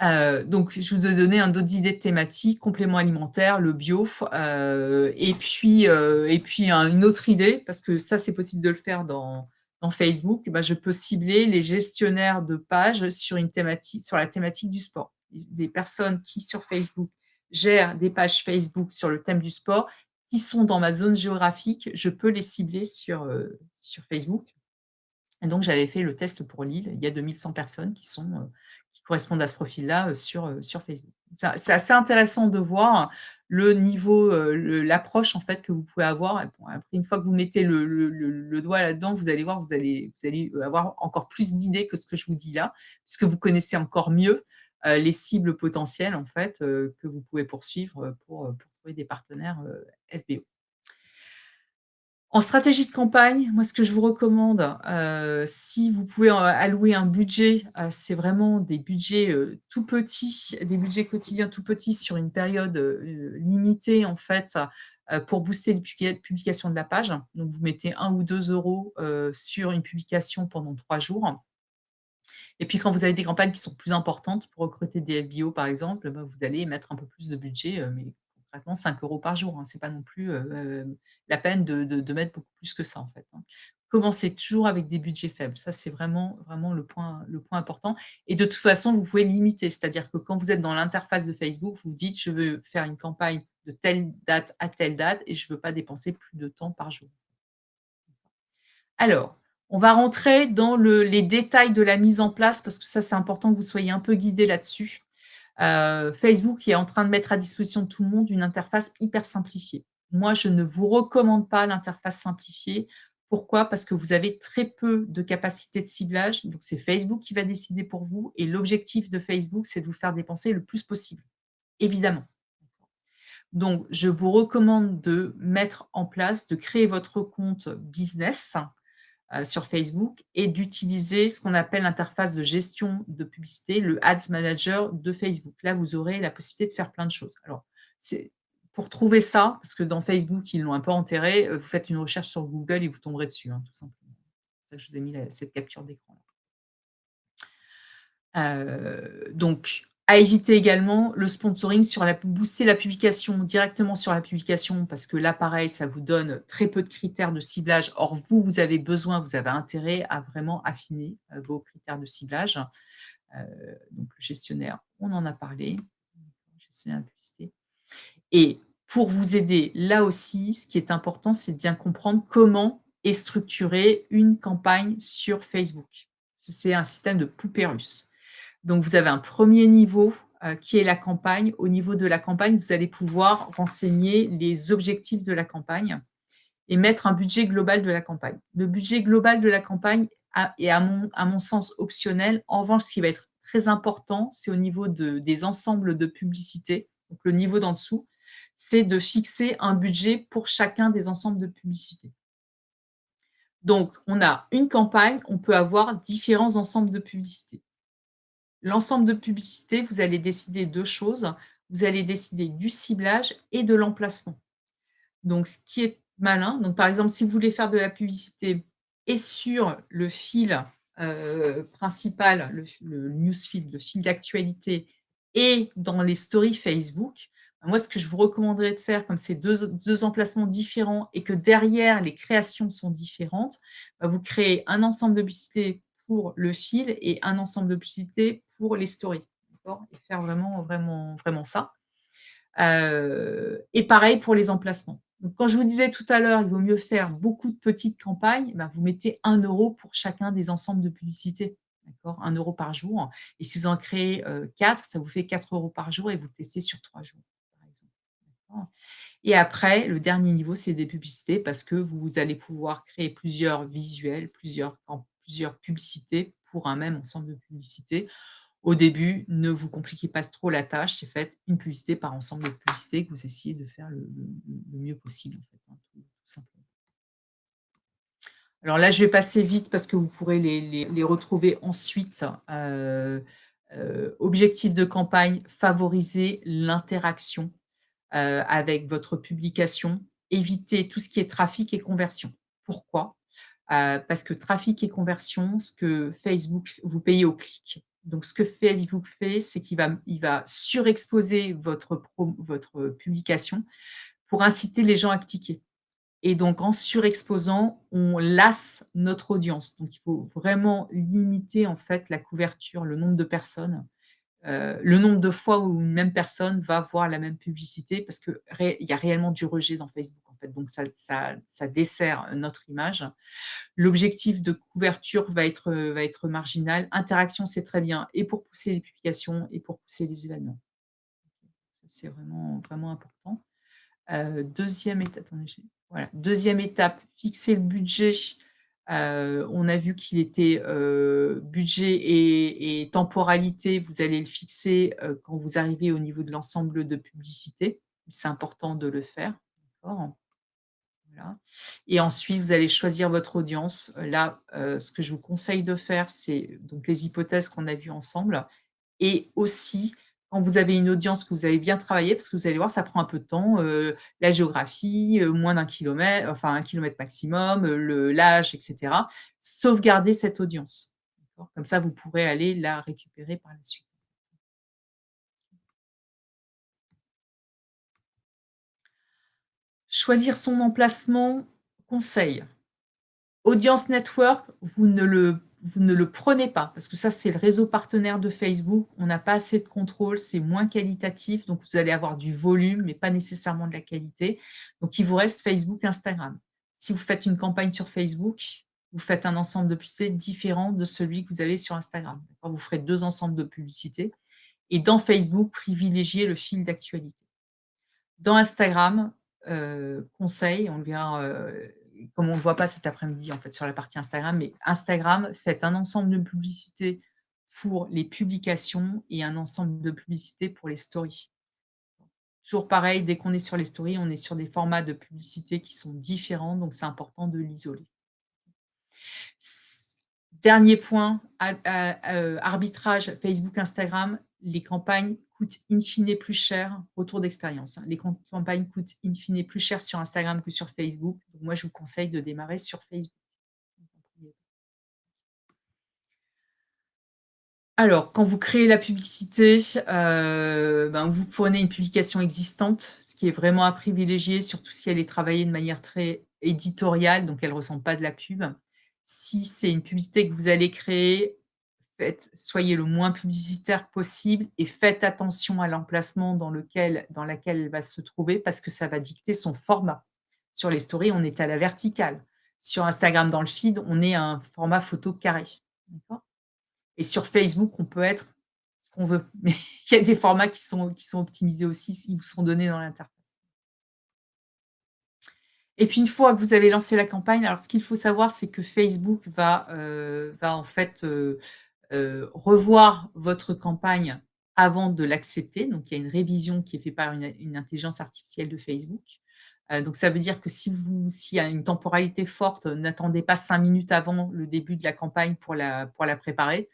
Donc je vous ai donné d'autres idées de thématiques, compléments alimentaires, le bio, et puis une autre idée, parce que ça, c'est possible de le faire dans Facebook, bah, je peux cibler les gestionnaires de pages sur la thématique du sport. Des personnes qui, sur Facebook, gèrent des pages Facebook sur le thème du sport, qui sont dans ma zone géographique, je peux les cibler sur Facebook. Et donc j'avais fait le test pour Lille. Il y a 2 100 personnes qui correspondent à ce profil-là, sur Facebook. C'est assez intéressant de voir le niveau, l'approche en fait que vous pouvez avoir et bon après une fois que vous mettez le doigt là-dedans, vous allez voir, vous allez, avoir encore plus d'idées que ce que je vous dis là, puisque vous connaissez encore mieux, les cibles potentielles en fait, que vous pouvez poursuivre, pour trouver des partenaires, FBO. En stratégie de campagne, moi, ce que je vous recommande, si vous pouvez, allouer un budget, c'est vraiment des budgets, tout petits, des budgets quotidiens tout petits sur une période, limitée, en fait, pour booster les publications de la page. Donc vous mettez 1 ou 2 € sur une publication pendant 3 jours et puis quand vous avez des campagnes qui sont plus importantes pour recruter des FBO, par exemple, bah, vous allez mettre un peu plus de budget, mais concrètement 5 € par jour, hein. C'est pas non plus, la peine de mettre beaucoup plus que ça, en fait, hein. Commencez toujours avec des budgets faibles. Ça, c'est vraiment, vraiment le point important et de toute façon, vous pouvez limiter. C'est-à-dire que quand vous êtes dans l'interface de Facebook, vous dites: «Je veux faire une campagne de telle date à telle date et je veux pas dépenser plus de temps par jour». Alors, on va rentrer dans les détails de la mise en place parce que ça, c'est important que vous soyez un peu guidés là-dessus. Facebook est en train de mettre à disposition de tout le monde une interface hyper simplifiée. Moi, je ne vous recommande pas l'interface simplifiée. Pourquoi? Parce que vous avez très peu de capacité de ciblage, donc c'est Facebook qui va décider pour vous et l'objectif de Facebook, c'est de vous faire dépenser le plus possible, évidemment. Donc je vous recommande de mettre en place, de créer votre compte business, sur Facebook et d'utiliser ce qu'on appelle l'interface de gestion de publicité, le Ads Manager de Facebook. Là, vous aurez la possibilité de faire plein de choses. Alors, c'est pour trouver ça, parce que dans Facebook, ils l'ont un peu enterré, vous faites une recherche sur Google et vous tomberez dessus, hein, tout simplement. C'est pour ça que je vous ai mis cette capture d'écran. Donc à éviter également le sponsoring sur la booster la publication directement sur la publication parce que là, pareil, ça vous donne très peu de critères de ciblage. Or vous, vous avez intérêt à vraiment affiner, vos critères de ciblage. Donc le gestionnaire, on en a parlé, gestionnaire de publicité et pour vous aider, là aussi, ce qui est important, c'est de bien comprendre comment est structurée une campagne sur Facebook. C'est un système de poupée russe. Donc vous avez un premier niveau, qui est la campagne. Au niveau de la campagne, vous allez pouvoir renseigner les objectifs de la campagne et mettre un budget global de la campagne. Le budget global de la campagne est à mon sens optionnel. En revanche, ce qui va être très important, c'est au niveau des ensembles de publicités, donc le niveau d'en dessous, c'est de fixer un budget pour chacun des ensembles de publicités. Donc on a une campagne, on peut avoir différents ensembles de publicités. L'ensemble de publicités, vous allez décider 2 choses. Vous allez décider du ciblage et de l'emplacement. Donc ce qui est malin, donc par exemple, si vous voulez faire de la publicité et sur le fil, principal, le newsfeed, le fil d'actualité et dans les stories Facebook, moi ce que je vous recommanderais de faire, comme c'est deux emplacements différents et que derrière les créations sont différentes, vous créez un ensemble de publicités pour le fil et un ensemble de publicités pour les stories, d'accord? Et faire vraiment, vraiment, vraiment ça. Et pareil pour les emplacements. Donc quand je vous disais tout à l'heure, il vaut mieux faire beaucoup de petites campagnes, ben, vous mettez 1 € pour chacun des ensembles de publicités, d'accord? 1 € par jour et si vous en créez, 4, ça vous fait 4 € par jour et vous le testez sur 3 jours, par exemple, d'accord? Et après, le dernier niveau, c'est des publicités parce que vous allez pouvoir créer plusieurs visuels, plusieurs publicités pour un même ensemble de publicités. Au début, ne vous compliquez pas trop la tâche, c'est faites une publicité par ensemble de publicités que vous essayez de faire le mieux possible, en fait, hein, tout simplement. Alors là, je vais passer vite parce que vous pourrez les retrouver ensuite. Objectif de campagne, favoriser l'interaction, avec votre publication. Évitez tout ce qui est trafic et conversion. Pourquoi? Parce que trafic et conversion, ce que Facebook vous payez au clic. Donc ce que Facebook fait, c'est il va surexposer votre publication pour inciter les gens à cliquer et donc en surexposant, on lasse notre audience. Donc il faut vraiment limiter en fait la couverture, le nombre de personnes, le nombre de fois où une même personne va voir la même publicité parce que il y a réellement du rejet dans Facebook en fait, donc ça dessert notre image. L'objectif de couverture va être marginal. Interaction, c'est très bien et pour pousser les publications et pour pousser les événements. Ça, c'est vraiment, vraiment important. 2e étape, attendez, voilà, 2e étape, fixer le budget. On a vu qu'il était, budget et temporalité, vous allez le fixer, quand vous arrivez au niveau de l'ensemble de publicité. C'est important de le faire, d'accord? Voilà et ensuite, vous allez choisir votre audience. Là, ce que je vous conseille de faire, c'est donc les hypothèses qu'on a vues ensemble et aussi quand vous avez une audience que vous avez bien travaillée, parce que vous allez voir, ça prend un peu de temps, la géographie, moins d'un kilomètre, enfin 1 kilomètre maximum, le l'âge et cetera. Sauvegardez cette audience, d'accord? Comme ça, vous pourrez aller la récupérer par la suite. Choisir son emplacement, conseil. Audience Network, vous ne le prenez pas parce que ça, c'est le réseau partenaire de Facebook. On n'a pas assez de contrôle, c'est moins qualitatif, donc vous allez avoir du volume, mais pas nécessairement de la qualité. Donc, il vous reste Facebook, Instagram. Si vous faites une campagne sur Facebook, vous faites un ensemble de publicités différent de celui que vous avez sur Instagram. Vous ferez 2 ensembles de publicités et dans Facebook, privilégiez le fil d'actualité. Dans Instagram, conseil, on le verra, comme on ne le voit pas cet après-midi, en fait, sur la partie Instagram, mais Instagram, faites un ensemble de publicités pour les publications et un ensemble de publicités pour les stories. Toujours pareil, dès qu'on est sur les stories, on est sur des formats de publicité qui sont différents, donc c'est important de l'isoler. Dernier point, arbitrage Facebook, Instagram, les campagnes coûtent in fine plus cher, retour d'expérience, hein. Les campagnes coûtent in fine plus cher sur Instagram que sur Facebook. Donc moi, je vous conseille de démarrer sur Facebook. Alors, quand vous créez la publicité, vous prenez une publication existante, ce qui est vraiment à privilégier, surtout si elle est travaillée de manière très éditoriale, donc elle ne ressemble pas de la pub. Si c'est une publicité que vous allez créer, soyez le moins publicitaire possible et faites attention à l'emplacement dans laquelle elle va se trouver parce que ça va dicter son format. Sur les stories, on est à la verticale. Sur Instagram, dans le feed, on est à un format photo carré. D'accord ? Et sur Facebook, on peut être ce qu'on veut. Mais il y a des formats qui sont optimisés aussi, ils vous sont donnés dans l'interface. Et puis une fois que vous avez lancé la campagne, alors ce qu'il faut savoir, c'est que Facebook va en fait, revoir votre campagne avant de l'accepter. Donc il y a une révision qui est faite par une intelligence artificielle de Facebook. Donc ça veut dire que s'il y a une temporalité forte, n'attendez pas 5 minutes avant le début de la campagne pour la préparer.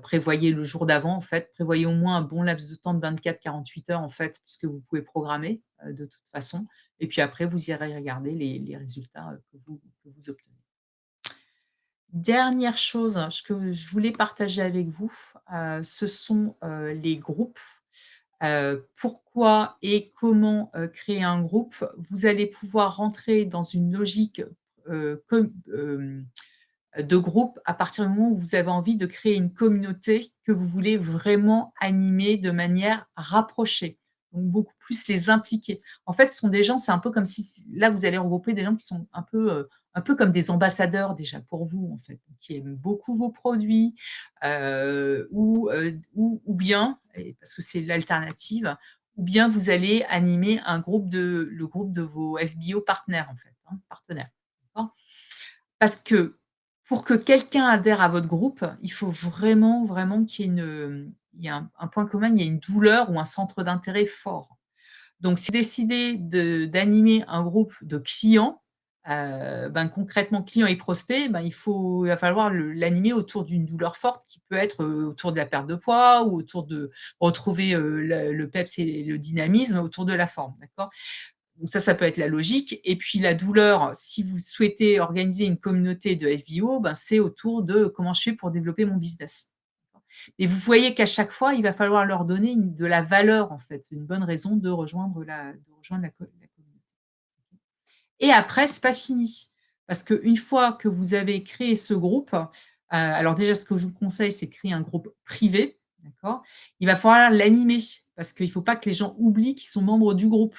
Prévoyez le jour d'avant, en fait. Prévoyez au moins un bon laps de temps de 24-48 heures, en fait, puisque vous pouvez programmer, de toute façon. Et puis après, vous irez regarder les résultats, que vous obtenez. Dernière chose que je voulais partager avec vous, ce sont, les groupes. Pourquoi et comment, créer un groupe? Vous allez pouvoir rentrer dans une logique, de groupe à partir du moment où vous avez envie de créer une communauté que vous voulez vraiment animer de manière rapprochée, donc beaucoup plus les impliquer. En fait, ce sont des gens, c'est un peu comme si là, vous allez regrouper des gens qui sont un peu comme des ambassadeurs déjà pour vous, en fait, qui aiment beaucoup vos produits, ou bien, et parce que c'est l'alternative, ou bien vous allez animer le groupe de vos FBO partenaires, en fait, hein, partenaires. D'accord? Parce que pour que quelqu'un adhère à votre groupe, il faut vraiment, vraiment qu'il y ait il y a un point commun, il y a une douleur ou un centre d'intérêt fort. Donc si vous décidez d'animer un groupe de clients, concrètement clients et prospects, il va falloir l'animer autour d'une douleur forte qui peut être, autour de la perte de poids ou autour de retrouver, le peps et le dynamisme autour de la forme, d'accord? Donc ça peut être la logique. Et puis la douleur, si vous souhaitez organiser une communauté de FBO, c'est autour de comment je fais pour développer mon business. Et vous voyez qu'à chaque fois, il va falloir leur donner de la valeur, en fait, une bonne raison de rejoindre la communauté. Et après, c'est pas fini. Parce qu'une fois que vous avez créé ce groupe, alors déjà, ce que je vous conseille, c'est de créer un groupe privé, d'accord? Il va falloir l'animer parce qu'il ne faut pas que les gens oublient qu'ils sont membres du groupe.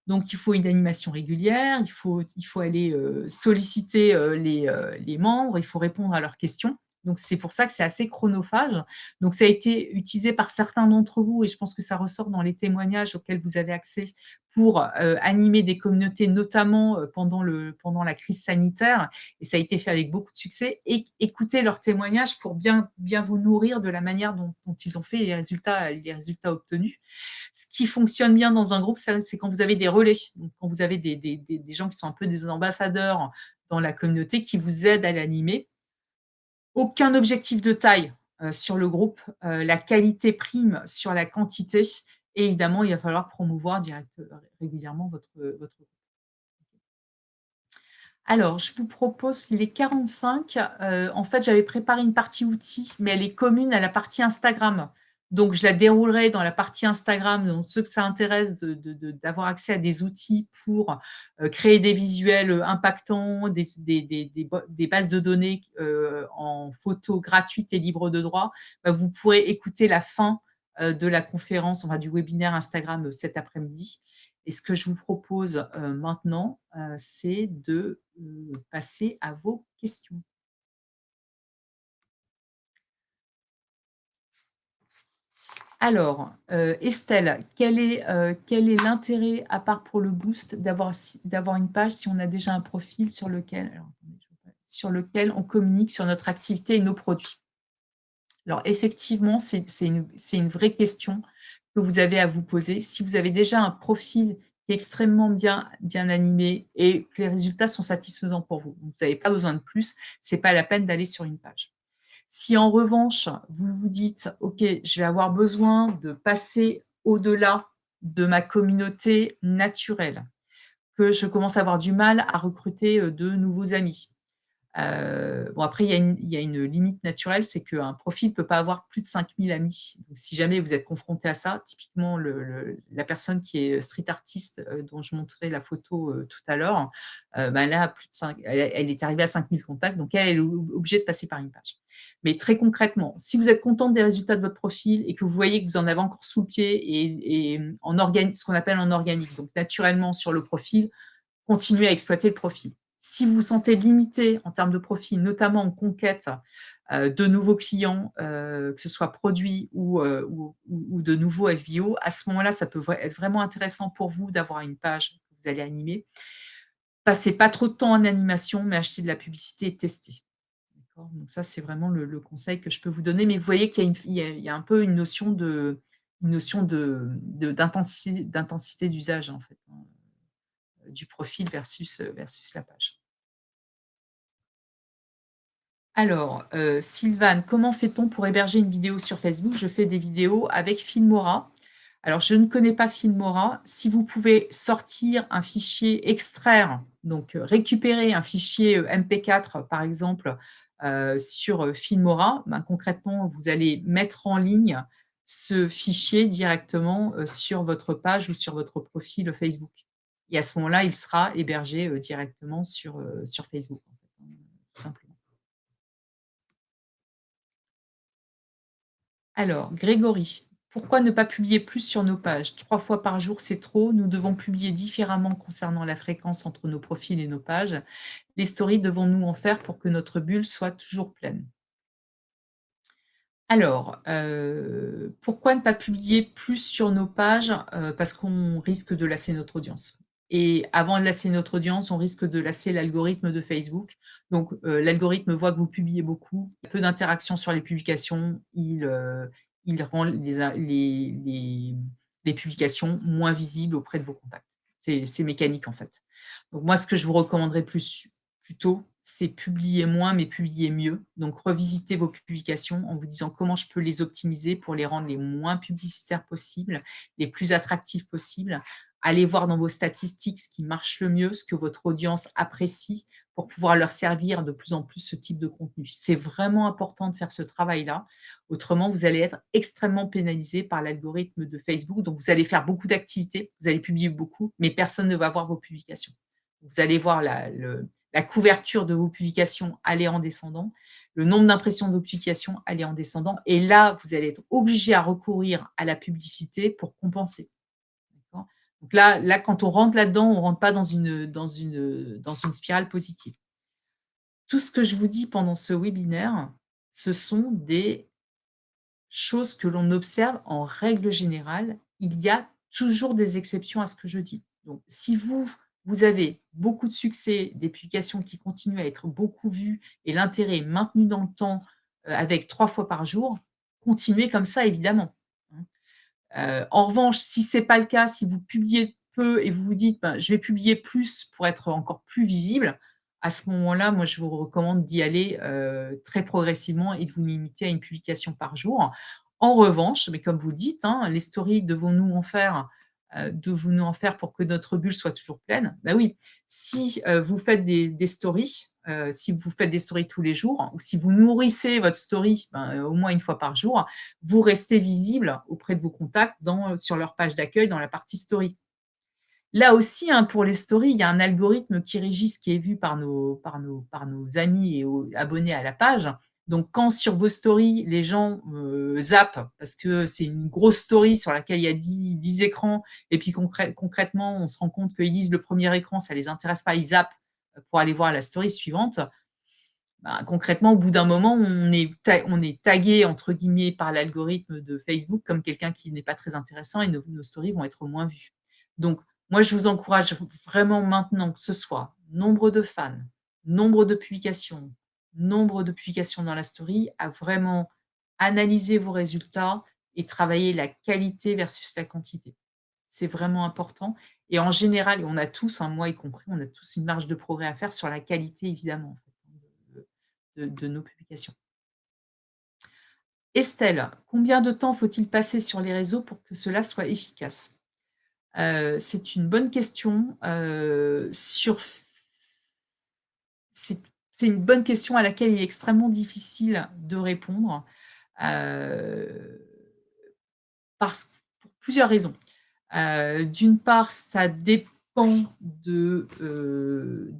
Donc, il faut une animation régulière, il faut aller solliciter les membres, il faut répondre à leurs questions. Donc, c'est pour ça que c'est assez chronophage. Donc, ça a été utilisé par certains d'entre vous et je pense que ça ressort dans les témoignages auxquels vous avez accès pour animer des communautés, notamment pendant la crise sanitaire. Et ça a été fait avec beaucoup de succès. Et écoutez leurs témoignages pour bien vous nourrir de la manière dont ils ont fait les résultats obtenus. Ce qui fonctionne bien dans un groupe, c'est quand vous avez des relais, donc quand vous avez des gens qui sont un peu des ambassadeurs dans la communauté qui vous aident à l'animer. Aucun objectif de taille sur le groupe, la qualité prime sur la quantité et évidemment, il va falloir promouvoir régulièrement votre groupe. Alors, je vous propose les 45. En fait, j'avais préparé une partie outils, mais elle est commune à la partie Instagram. Donc, je la déroulerai dans la partie Instagram, donc ceux que ça intéresse d'avoir accès à des outils pour, créer des visuels, impactants, des bases de données, en photo gratuites et libres de droit, vous pourrez écouter la fin, de la conférence, enfin du webinaire Instagram, cet après-midi. Et ce que je vous propose, maintenant, c'est de, passer à vos questions. Alors, Estelle, quel est l'intérêt, à part pour le boost, d'avoir une page si on a déjà un profil sur lequel alors attendez, sur lequel on communique sur notre activité et nos produits? Alors effectivement, c'est une vraie question que vous avez à vous poser. Si vous avez déjà un profil qui est extrêmement bien animé et que les résultats sont satisfaisants pour vous, vous n'avez pas besoin de plus, c'est pas la peine d'aller sur une page. Si en revanche, vous vous dites: «OK, je vais avoir besoin de passer au-delà de ma communauté naturelle, que je commence à avoir du mal à recruter, de nouveaux amis». Bon après il y a une limite naturelle, c'est qu'un profil ne peut pas avoir plus de 5 000 amis. Donc si jamais vous êtes confronté à ça, typiquement la personne qui est street artiste, dont je montrais la photo, tout à l'heure, elle a plus de 5 elle est arrivée à 5 000 contacts, donc elle est obligée de passer par une page. Mais très concrètement, si vous êtes contente des résultats de votre profil et que vous voyez que vous en avez encore sous le pied et en ce qu'on appelle en organique, donc naturellement sur le profil, continuez à exploiter le profil. Si vous vous sentez limité en termes de profil, notamment en conquête, de nouveaux clients, que ce soit produits ou de nouveaux FBO, à ce moment-là, ça peut être vraiment intéressant pour vous d'avoir une page que vous allez animer. Passez pas trop de temps en animation, mais achetez de la publicité et testez. D'accord? Donc ça, c'est vraiment le conseil que je peux vous donner. Mais vous voyez qu'il y a il y a un peu une notion d'intensité d'usage, en fait, hein, du profil versus la page. Alors, Sylvane, comment fait-on pour héberger une vidéo sur Facebook? Je fais des vidéos avec Filmora. Alors, je ne connais pas Filmora. Si vous pouvez sortir un fichier, extraire, donc récupérer un fichier, MP4 par exemple, sur, Filmora, concrètement, vous allez mettre en ligne ce fichier directement, sur votre page ou sur votre profil Facebook. Et à ce moment-là, il sera hébergé, directement sur Facebook, en fait, hein, tout simplement. Alors, Grégory, pourquoi ne pas publier plus sur nos pages? 3 fois par jour, c'est trop. Nous devons publier différemment concernant la fréquence entre nos profils et nos pages. Les stories, devons-nous en faire pour que notre bulle soit toujours pleine? Alors, pourquoi ne pas publier plus sur nos pages? Parce qu'on risque de lasser notre audience et avant de lasser notre audience, on risque de lasser l'algorithme de Facebook. Donc, l'algorithme voit que vous publiez beaucoup, peu d'interactions sur les publications, il rend les publications moins visibles auprès de vos contacts. C'est mécanique, en fait. Donc moi, ce que je vous recommanderais plutôt, c'est publier moins, mais publier mieux. Donc, revisitez vos publications en vous disant comment je peux les optimiser pour les rendre les moins publicitaires possibles, les plus attractifs possibles. Allez voir dans vos statistiques ce qui marche le mieux, ce que votre audience apprécie pour pouvoir leur servir de plus en plus ce type de contenu. C'est vraiment important de faire ce travail-là. Autrement, vous allez être extrêmement pénalisé par l'algorithme de Facebook. Donc, vous allez faire beaucoup d'activités, vous allez publier beaucoup, mais personne ne va voir vos publications. Vous allez voir la couverture de vos publications aller en descendant, le nombre d'impressions de vos publications aller en descendant. Et là, vous allez être obligé à recourir à la publicité pour compenser. D'accord? Donc là, quand on rentre là-dedans, on ne rentre pas dans une spirale positive. Tout ce que je vous dis pendant ce webinaire, ce sont des choses que l'on observe en règle générale. Il y a toujours des exceptions à ce que je dis. Donc, si vous avez beaucoup de succès, des publications qui continuent à être beaucoup vues et l'intérêt est maintenu dans le temps, avec 3 fois par jour, continuez comme ça évidemment, hein. En revanche, si c'est pas le cas, si vous publiez peu et vous vous dites: «Ben, je vais publier plus pour être encore plus visible», à ce moment-là, moi, je vous recommande d'y aller, très progressivement et de vous limiter à une publication par jour. En revanche, mais comme vous le dites, hein, les stories, devons-nous en faire? devons-nous en faire pour que notre bulle soit toujours pleine? Bah oui, si vous faites des stories, si vous faites des stories tous les jours, ou si vous nourrissez votre story au moins une fois par jour, vous restez visible auprès de vos contacts sur leur page d'accueil dans la partie story. Là aussi, hein, pour les stories, il y a un algorithme qui régit ce qui est vu par nos amis et abonnés à la page. Donc, quand sur vos stories, les gens zappent parce que c'est une grosse story sur laquelle il y a 10 écrans, et puis concrètement, on se rend compte qu'ils lisent le premier écran, ça ne les intéresse pas, ils zappent pour aller voir la story suivante. Concrètement, au bout d'un moment, on est tagué, entre guillemets, par l'algorithme de Facebook comme quelqu'un qui n'est pas très intéressant, et nos stories vont être moins vues. Donc, moi, je vous encourage vraiment maintenant, que ce soit nombre de fans, nombre de publications dans la story, à vraiment analyser vos résultats et travailler la qualité versus la quantité. C'est vraiment important. Et en général, et on a tous, hein, moi y compris, on a tous une marge de progrès à faire sur la qualité, évidemment, en fait, de nos publications. Estelle, combien de temps faut-il passer sur les réseaux pour que cela soit efficace? C'est une bonne question. C'est une bonne question à laquelle il est extrêmement difficile de répondre, pour plusieurs raisons. D'une part, ça dépend de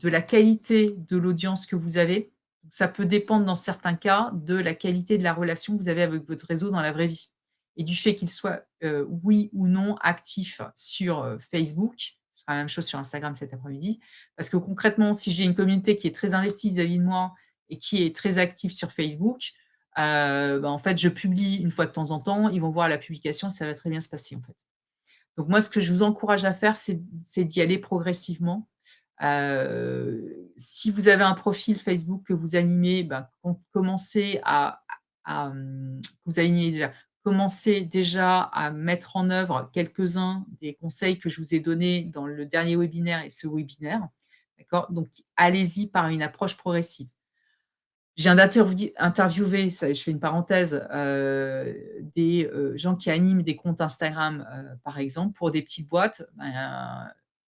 la qualité de l'audience que vous avez. Ça peut dépendre, dans certains cas, de la qualité de la relation que vous avez avec votre réseau dans la vraie vie, et du fait qu'il soit, oui ou non actif sur, Facebook. Ce sera la même chose sur Instagram cet après-midi. Parce que concrètement, si j'ai une communauté qui est très investie vis-à-vis de moi et qui est très active sur Facebook, en fait, je publie une fois de temps en temps, ils vont voir la publication, ça va très bien se passer, en fait. Donc moi, ce que je vous encourage à faire, c'est d'y aller progressivement. Si vous avez un profil Facebook que vous animez, commencez que vous animez déjà, commencez déjà à mettre en œuvre quelques-uns des conseils que je vous ai donnés dans le dernier webinaire et ce webinaire. D'accord? Donc, allez-y par une approche progressive. Je viens d'interviewer, je fais une parenthèse, des gens qui animent des comptes Instagram, par exemple, pour des petites boîtes,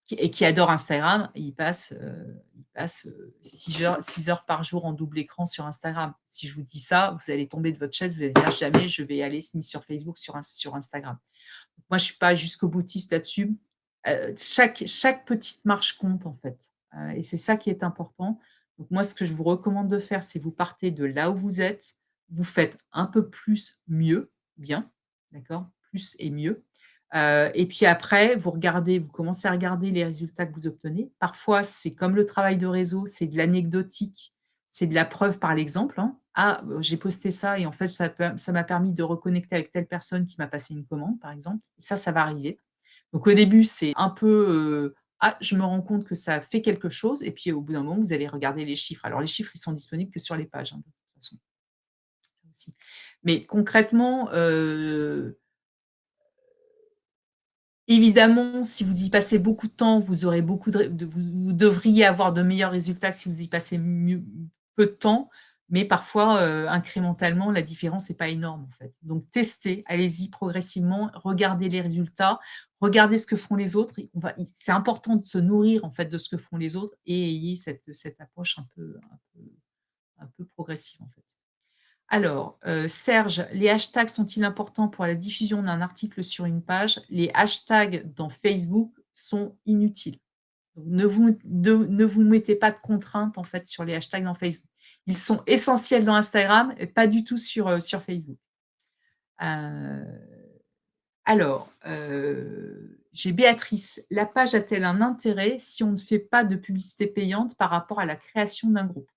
qui adorent Instagram. Ils passent 6 heures par jour en double écran sur Instagram. Si je vous dis ça, vous allez tomber de votre chaise, vous allez dire: «Jamais je vais aller ni sur Facebook, sur Instagram». Donc moi, je ne suis pas jusqu'au boutiste là-dessus. Chaque petite marche compte, en fait, et c'est ça qui est important. Donc moi, ce que je vous recommande de faire, c'est vous partez de là où vous êtes, vous faites un peu plus, mieux, bien, d'accord? Plus et mieux. Et puis après, vous commencez à regarder les résultats que vous obtenez. Parfois, c'est comme le travail de réseau, c'est de l'anecdotique, c'est de la preuve par l'exemple, hein. «Ah, j'ai posté ça et en fait, ça m'a permis de reconnecter avec telle personne qui m'a passé une commande», par exemple. Et ça va arriver. Donc au début, c'est un peu, «Ah, je me rends compte que ça fait quelque chose», et puis au bout d'un moment, vous allez regarder les chiffres. Alors les chiffres, ils sont disponibles que sur les pages, hein, de toute façon, ça aussi. Mais concrètement, évidemment, si vous y passez beaucoup de temps, vous aurez beaucoup vous devriez avoir de meilleurs résultats que si vous y passez peu de temps, mais parfois, incrémentalement, la différence n'est pas énorme, en fait. Donc testez, allez-y progressivement, regardez les résultats, regardez ce que font les autres. C'est important de se nourrir, en fait, de ce que font les autres, et ayez cette approche un peu progressive, en fait. Alors, Serge, les hashtags sont-ils importants pour la diffusion d'un article sur une page? Les hashtags dans Facebook sont inutiles. Donc ne vous mettez pas de contraintes, en fait, sur les hashtags dans Facebook. Ils sont essentiels dans Instagram et pas du tout sur Facebook. Heu, j'ai Béatrice. La page a-t-elle un intérêt si on ne fait pas de publicité payante par rapport à la création d'un groupe?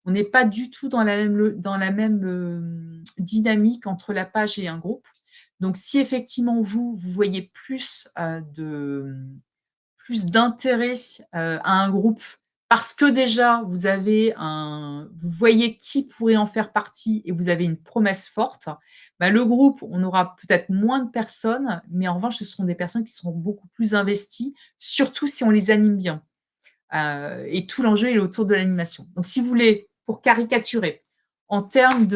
On n'est pas du tout dans la même dynamique entre la page et un groupe. Donc si effectivement vous voyez plus d'intérêt, à un groupe, parce que déjà vous voyez qui pourrait en faire partie et vous avez une promesse forte, le groupe, on aura peut-être moins de personnes, mais en revanche, ce seront des personnes qui seront beaucoup plus investies, surtout si on les anime bien. Et tout l'enjeu est autour de l'animation. Donc si vous voulez, pour caricaturer, en termes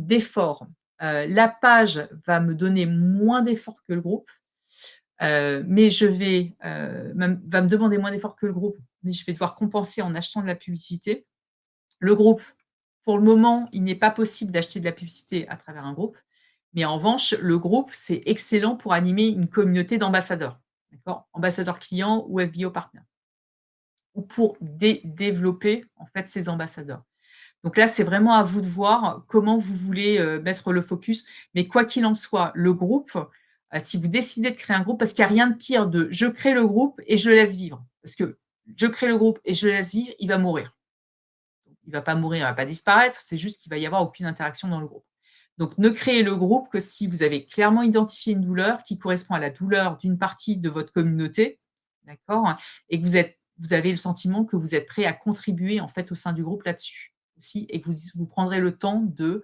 d'effort, la page va me donner moins d'effort que le groupe. mais je vais, va me demander moins d'efforts que le groupe, mais je vais devoir compenser en achetant de la publicité. Le groupe, pour le moment, il n'est pas possible d'acheter de la publicité à travers un groupe, mais en revanche, le groupe, c'est excellent pour animer une communauté d'ambassadeurs, d'accord? Ambassadeurs clients ou FBO partners, ou pour développer, en fait, ces ambassadeurs. Donc là, c'est vraiment à vous de voir comment vous voulez, mettre le focus. Mais quoi qu'il en soit, le groupe, si vous décidez de créer un groupe, parce qu'il y a rien de pire de: «Je crée le groupe et je le laisse vivre». Parce que je crée le groupe et je le laisse vivre, il va mourir. Il va pas mourir, il va pas disparaître, c'est juste qu'il va y avoir aucune interaction dans le groupe. Donc ne créez le groupe que si vous avez clairement identifié une douleur qui correspond à la douleur d'une partie de votre communauté, d'accord? Et que vous avez le sentiment que vous êtes prêt à contribuer, en fait, au sein du groupe là-dessus aussi et que vous prendrez le temps de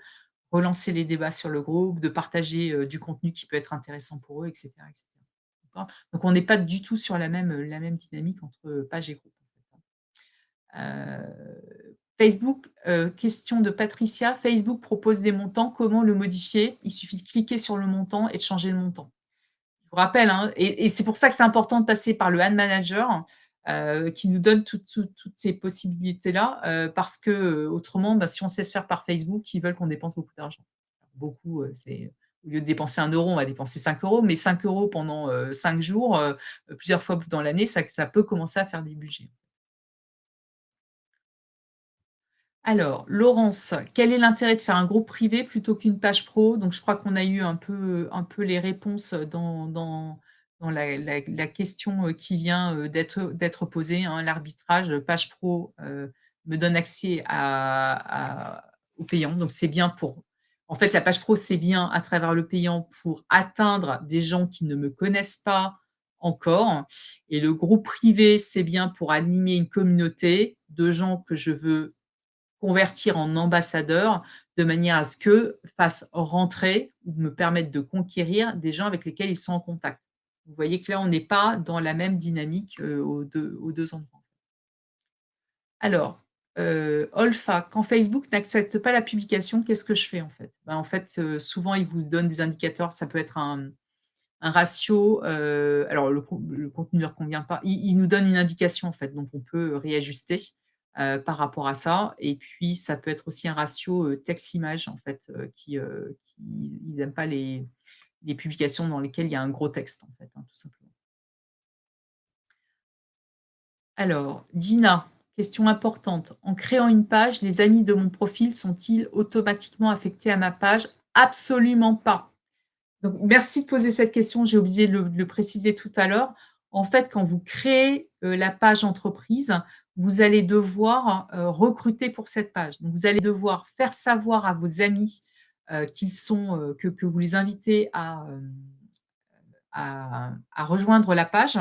relancer les débats sur le groupe, de partager, du contenu qui peut être intéressant pour eux et cetera et cetera. D'accord? Donc on n'est pas du tout sur la même dynamique entre page et groupe, en fait, hein. Facebook, question de Patricia. Facebook propose des montants, comment le modifier? Il suffit de cliquer sur le montant et de changer le montant. Je vous rappelle, hein, et c'est pour ça que c'est important de passer par le Ad Manager, qui nous donne toutes ces possibilités-là, parce que, autrement, bah, si on sait se faire par Facebook, ils veulent qu'on dépense beaucoup d'argent. Beaucoup, c'est au lieu de dépenser 1 €, on va dépenser 5 €, mais 5 € pendant, 5 jours, plusieurs fois dans l'année, ça peut commencer à faire des budgets. Alors, Laurence, quel est l'intérêt de faire un groupe privé plutôt qu'une page pro? Donc je crois qu'on a eu un peu les réponses dans la question, qui vient, d'être posée, hein. L'arbitrage, page pro, me donne accès au payant, donc c'est bien pour en fait, la page pro, c'est bien à travers le payant pour atteindre des gens qui ne me connaissent pas encore, et le groupe privé, c'est bien pour animer une communauté de gens que je veux convertir en ambassadeur, de manière à ce que fasse rentrer ou me permettre de conquérir des gens avec lesquels ils sont en contact. Vous voyez que là, on n'est pas dans la même dynamique, aux 2 endroits. Alors, Olfa, quand Facebook n'accepte pas la publication, qu'est-ce que je fais en fait? Ben, en fait, souvent, ils vous donnent des indicateurs, ça peut être un ratio, alors le contenu ne leur convient pas. Ils nous donnent une indication en fait, donc on peut réajuster, par rapport à ça, et puis ça peut être aussi un ratio, texte-image en fait, qui ils n'aiment pas les publications dans lesquelles il y a un gros texte en fait, hein, tout simplement. Alors, Dina, question importante. En créant une page, les amis de mon profil sont-ils automatiquement affectés à ma page? Absolument pas. Donc, merci de poser cette question, j'ai oublié de le préciser tout à l'heure. En fait, quand vous créez, la page entreprise, vous allez devoir, recruter pour cette page. Donc vous allez devoir faire savoir à vos amis, qu'ils sont, que vous les invitez à rejoindre la page.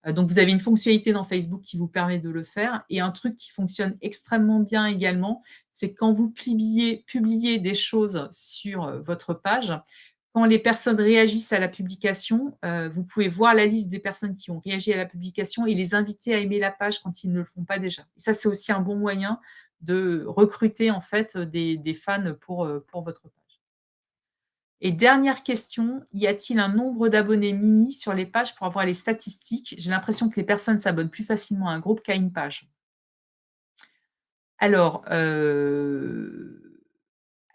Donc vous avez une fonctionnalité dans Facebook qui vous permet de le faire, et un truc qui fonctionne extrêmement bien également, c'est quand vous publiez des choses sur, votre page, quand les personnes réagissent à la publication, vous pouvez voir la liste des personnes qui ont réagi à la publication et les inviter à aimer la page quand ils ne le font pas déjà. Et ça, c'est aussi un bon moyen de recruter en fait, des fans pour votre page. Et dernière question, y a-t-il un nombre d'abonnés mini sur les pages pour avoir les statistiques? J'ai l'impression que les personnes s'abonnent plus facilement à un groupe qu'à une page. Alors,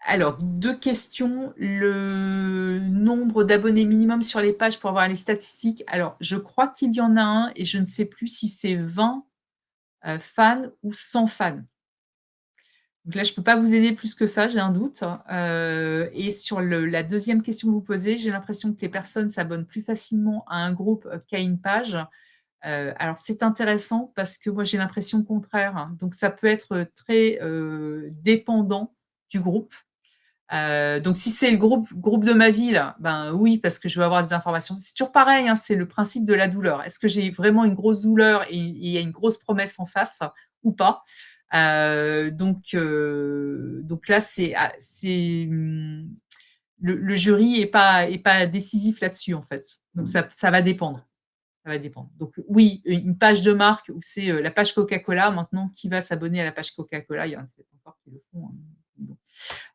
alors 2 questions. Le nombre d'abonnés minimum sur les pages pour avoir les statistiques. Alors, je crois qu'il y en a un et je ne sais plus si c'est 20, fans ou 100 fans. Donc là, je ne peux pas vous aider plus que ça, j'ai un doute. Et sur la deuxième question que vous posez, j'ai l'impression que les personnes s'abonnent plus facilement à un groupe, qu'à une page. Alors c'est intéressant parce que moi j'ai l'impression contraire, hein. Donc ça peut être très, dépendant du groupe. Donc si c'est le groupe de ma ville, ben oui, parce que je veux avoir des informations. C'est toujours pareil, hein, c'est le principe de la douleur. Est-ce que j'ai vraiment une grosse douleur et il y a une grosse promesse en face ou pas? Donc là, le jury est pas décisif là-dessus, en fait. Donc ça va dépendre. Ça va dépendre. Donc oui, une page de marque où c'est, la page Coca-Cola, maintenant qui va s'abonner à la page Coca-Cola? Il y en a peut-être encore qui le font, hein.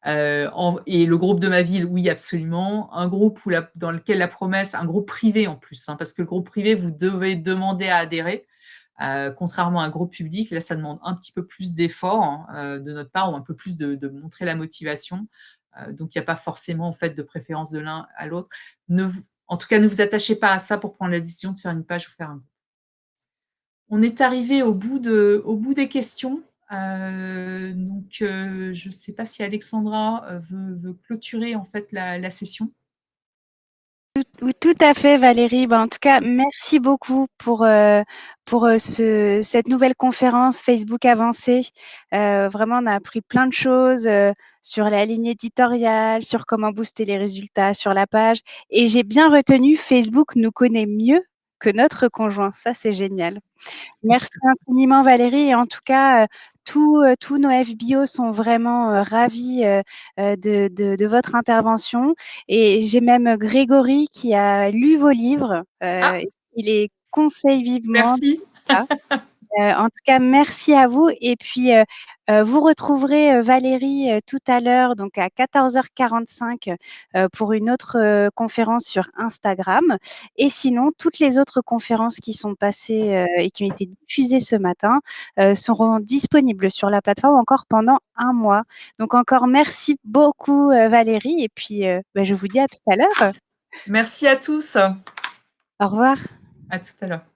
Et le groupe de ma ville, oui, absolument. Un groupe dans lequel la promesse, un groupe privé en plus, hein, parce que le groupe privé, vous devez demander à adhérer. Contrairement à un groupe public, là, ça demande un petit peu plus d'efforts, hein, de notre part, ou un peu plus de montrer la motivation. Donc, il n'y a pas forcément en fait de préférence de l'un à l'autre. En tout cas, ne vous attachez pas à ça pour prendre la décision de faire une page ou faire un groupe. On est arrivé au bout des questions. Donc, je ne sais pas si Alexandra veut clôturer en fait la session. Oui, tout à fait, Valérie. En tout cas, merci beaucoup pour cette nouvelle conférence Facebook Avancée. Vraiment, on a appris plein de choses sur la ligne éditoriale, sur comment booster les résultats sur la page. Et j'ai bien retenu, Facebook nous connaît mieux que notre conjoint. Ça, c'est génial. Merci infiniment, Valérie. Et en tout cas, tous nos FBO sont vraiment ravis de votre intervention. Et j'ai même Grégory qui a lu vos livres. Ah, Il les conseille vivement. merci. En tout cas, merci à vous. Et puis, vous retrouverez Valérie tout à l'heure, donc à 14h45, pour une autre conférence sur Instagram. Et sinon, toutes les autres conférences qui sont passées et qui ont été diffusées ce matin seront disponibles sur la plateforme encore pendant un mois. Donc, encore merci beaucoup, Valérie. Et puis, je vous dis à tout à l'heure. Merci à tous. Au revoir. À tout à l'heure.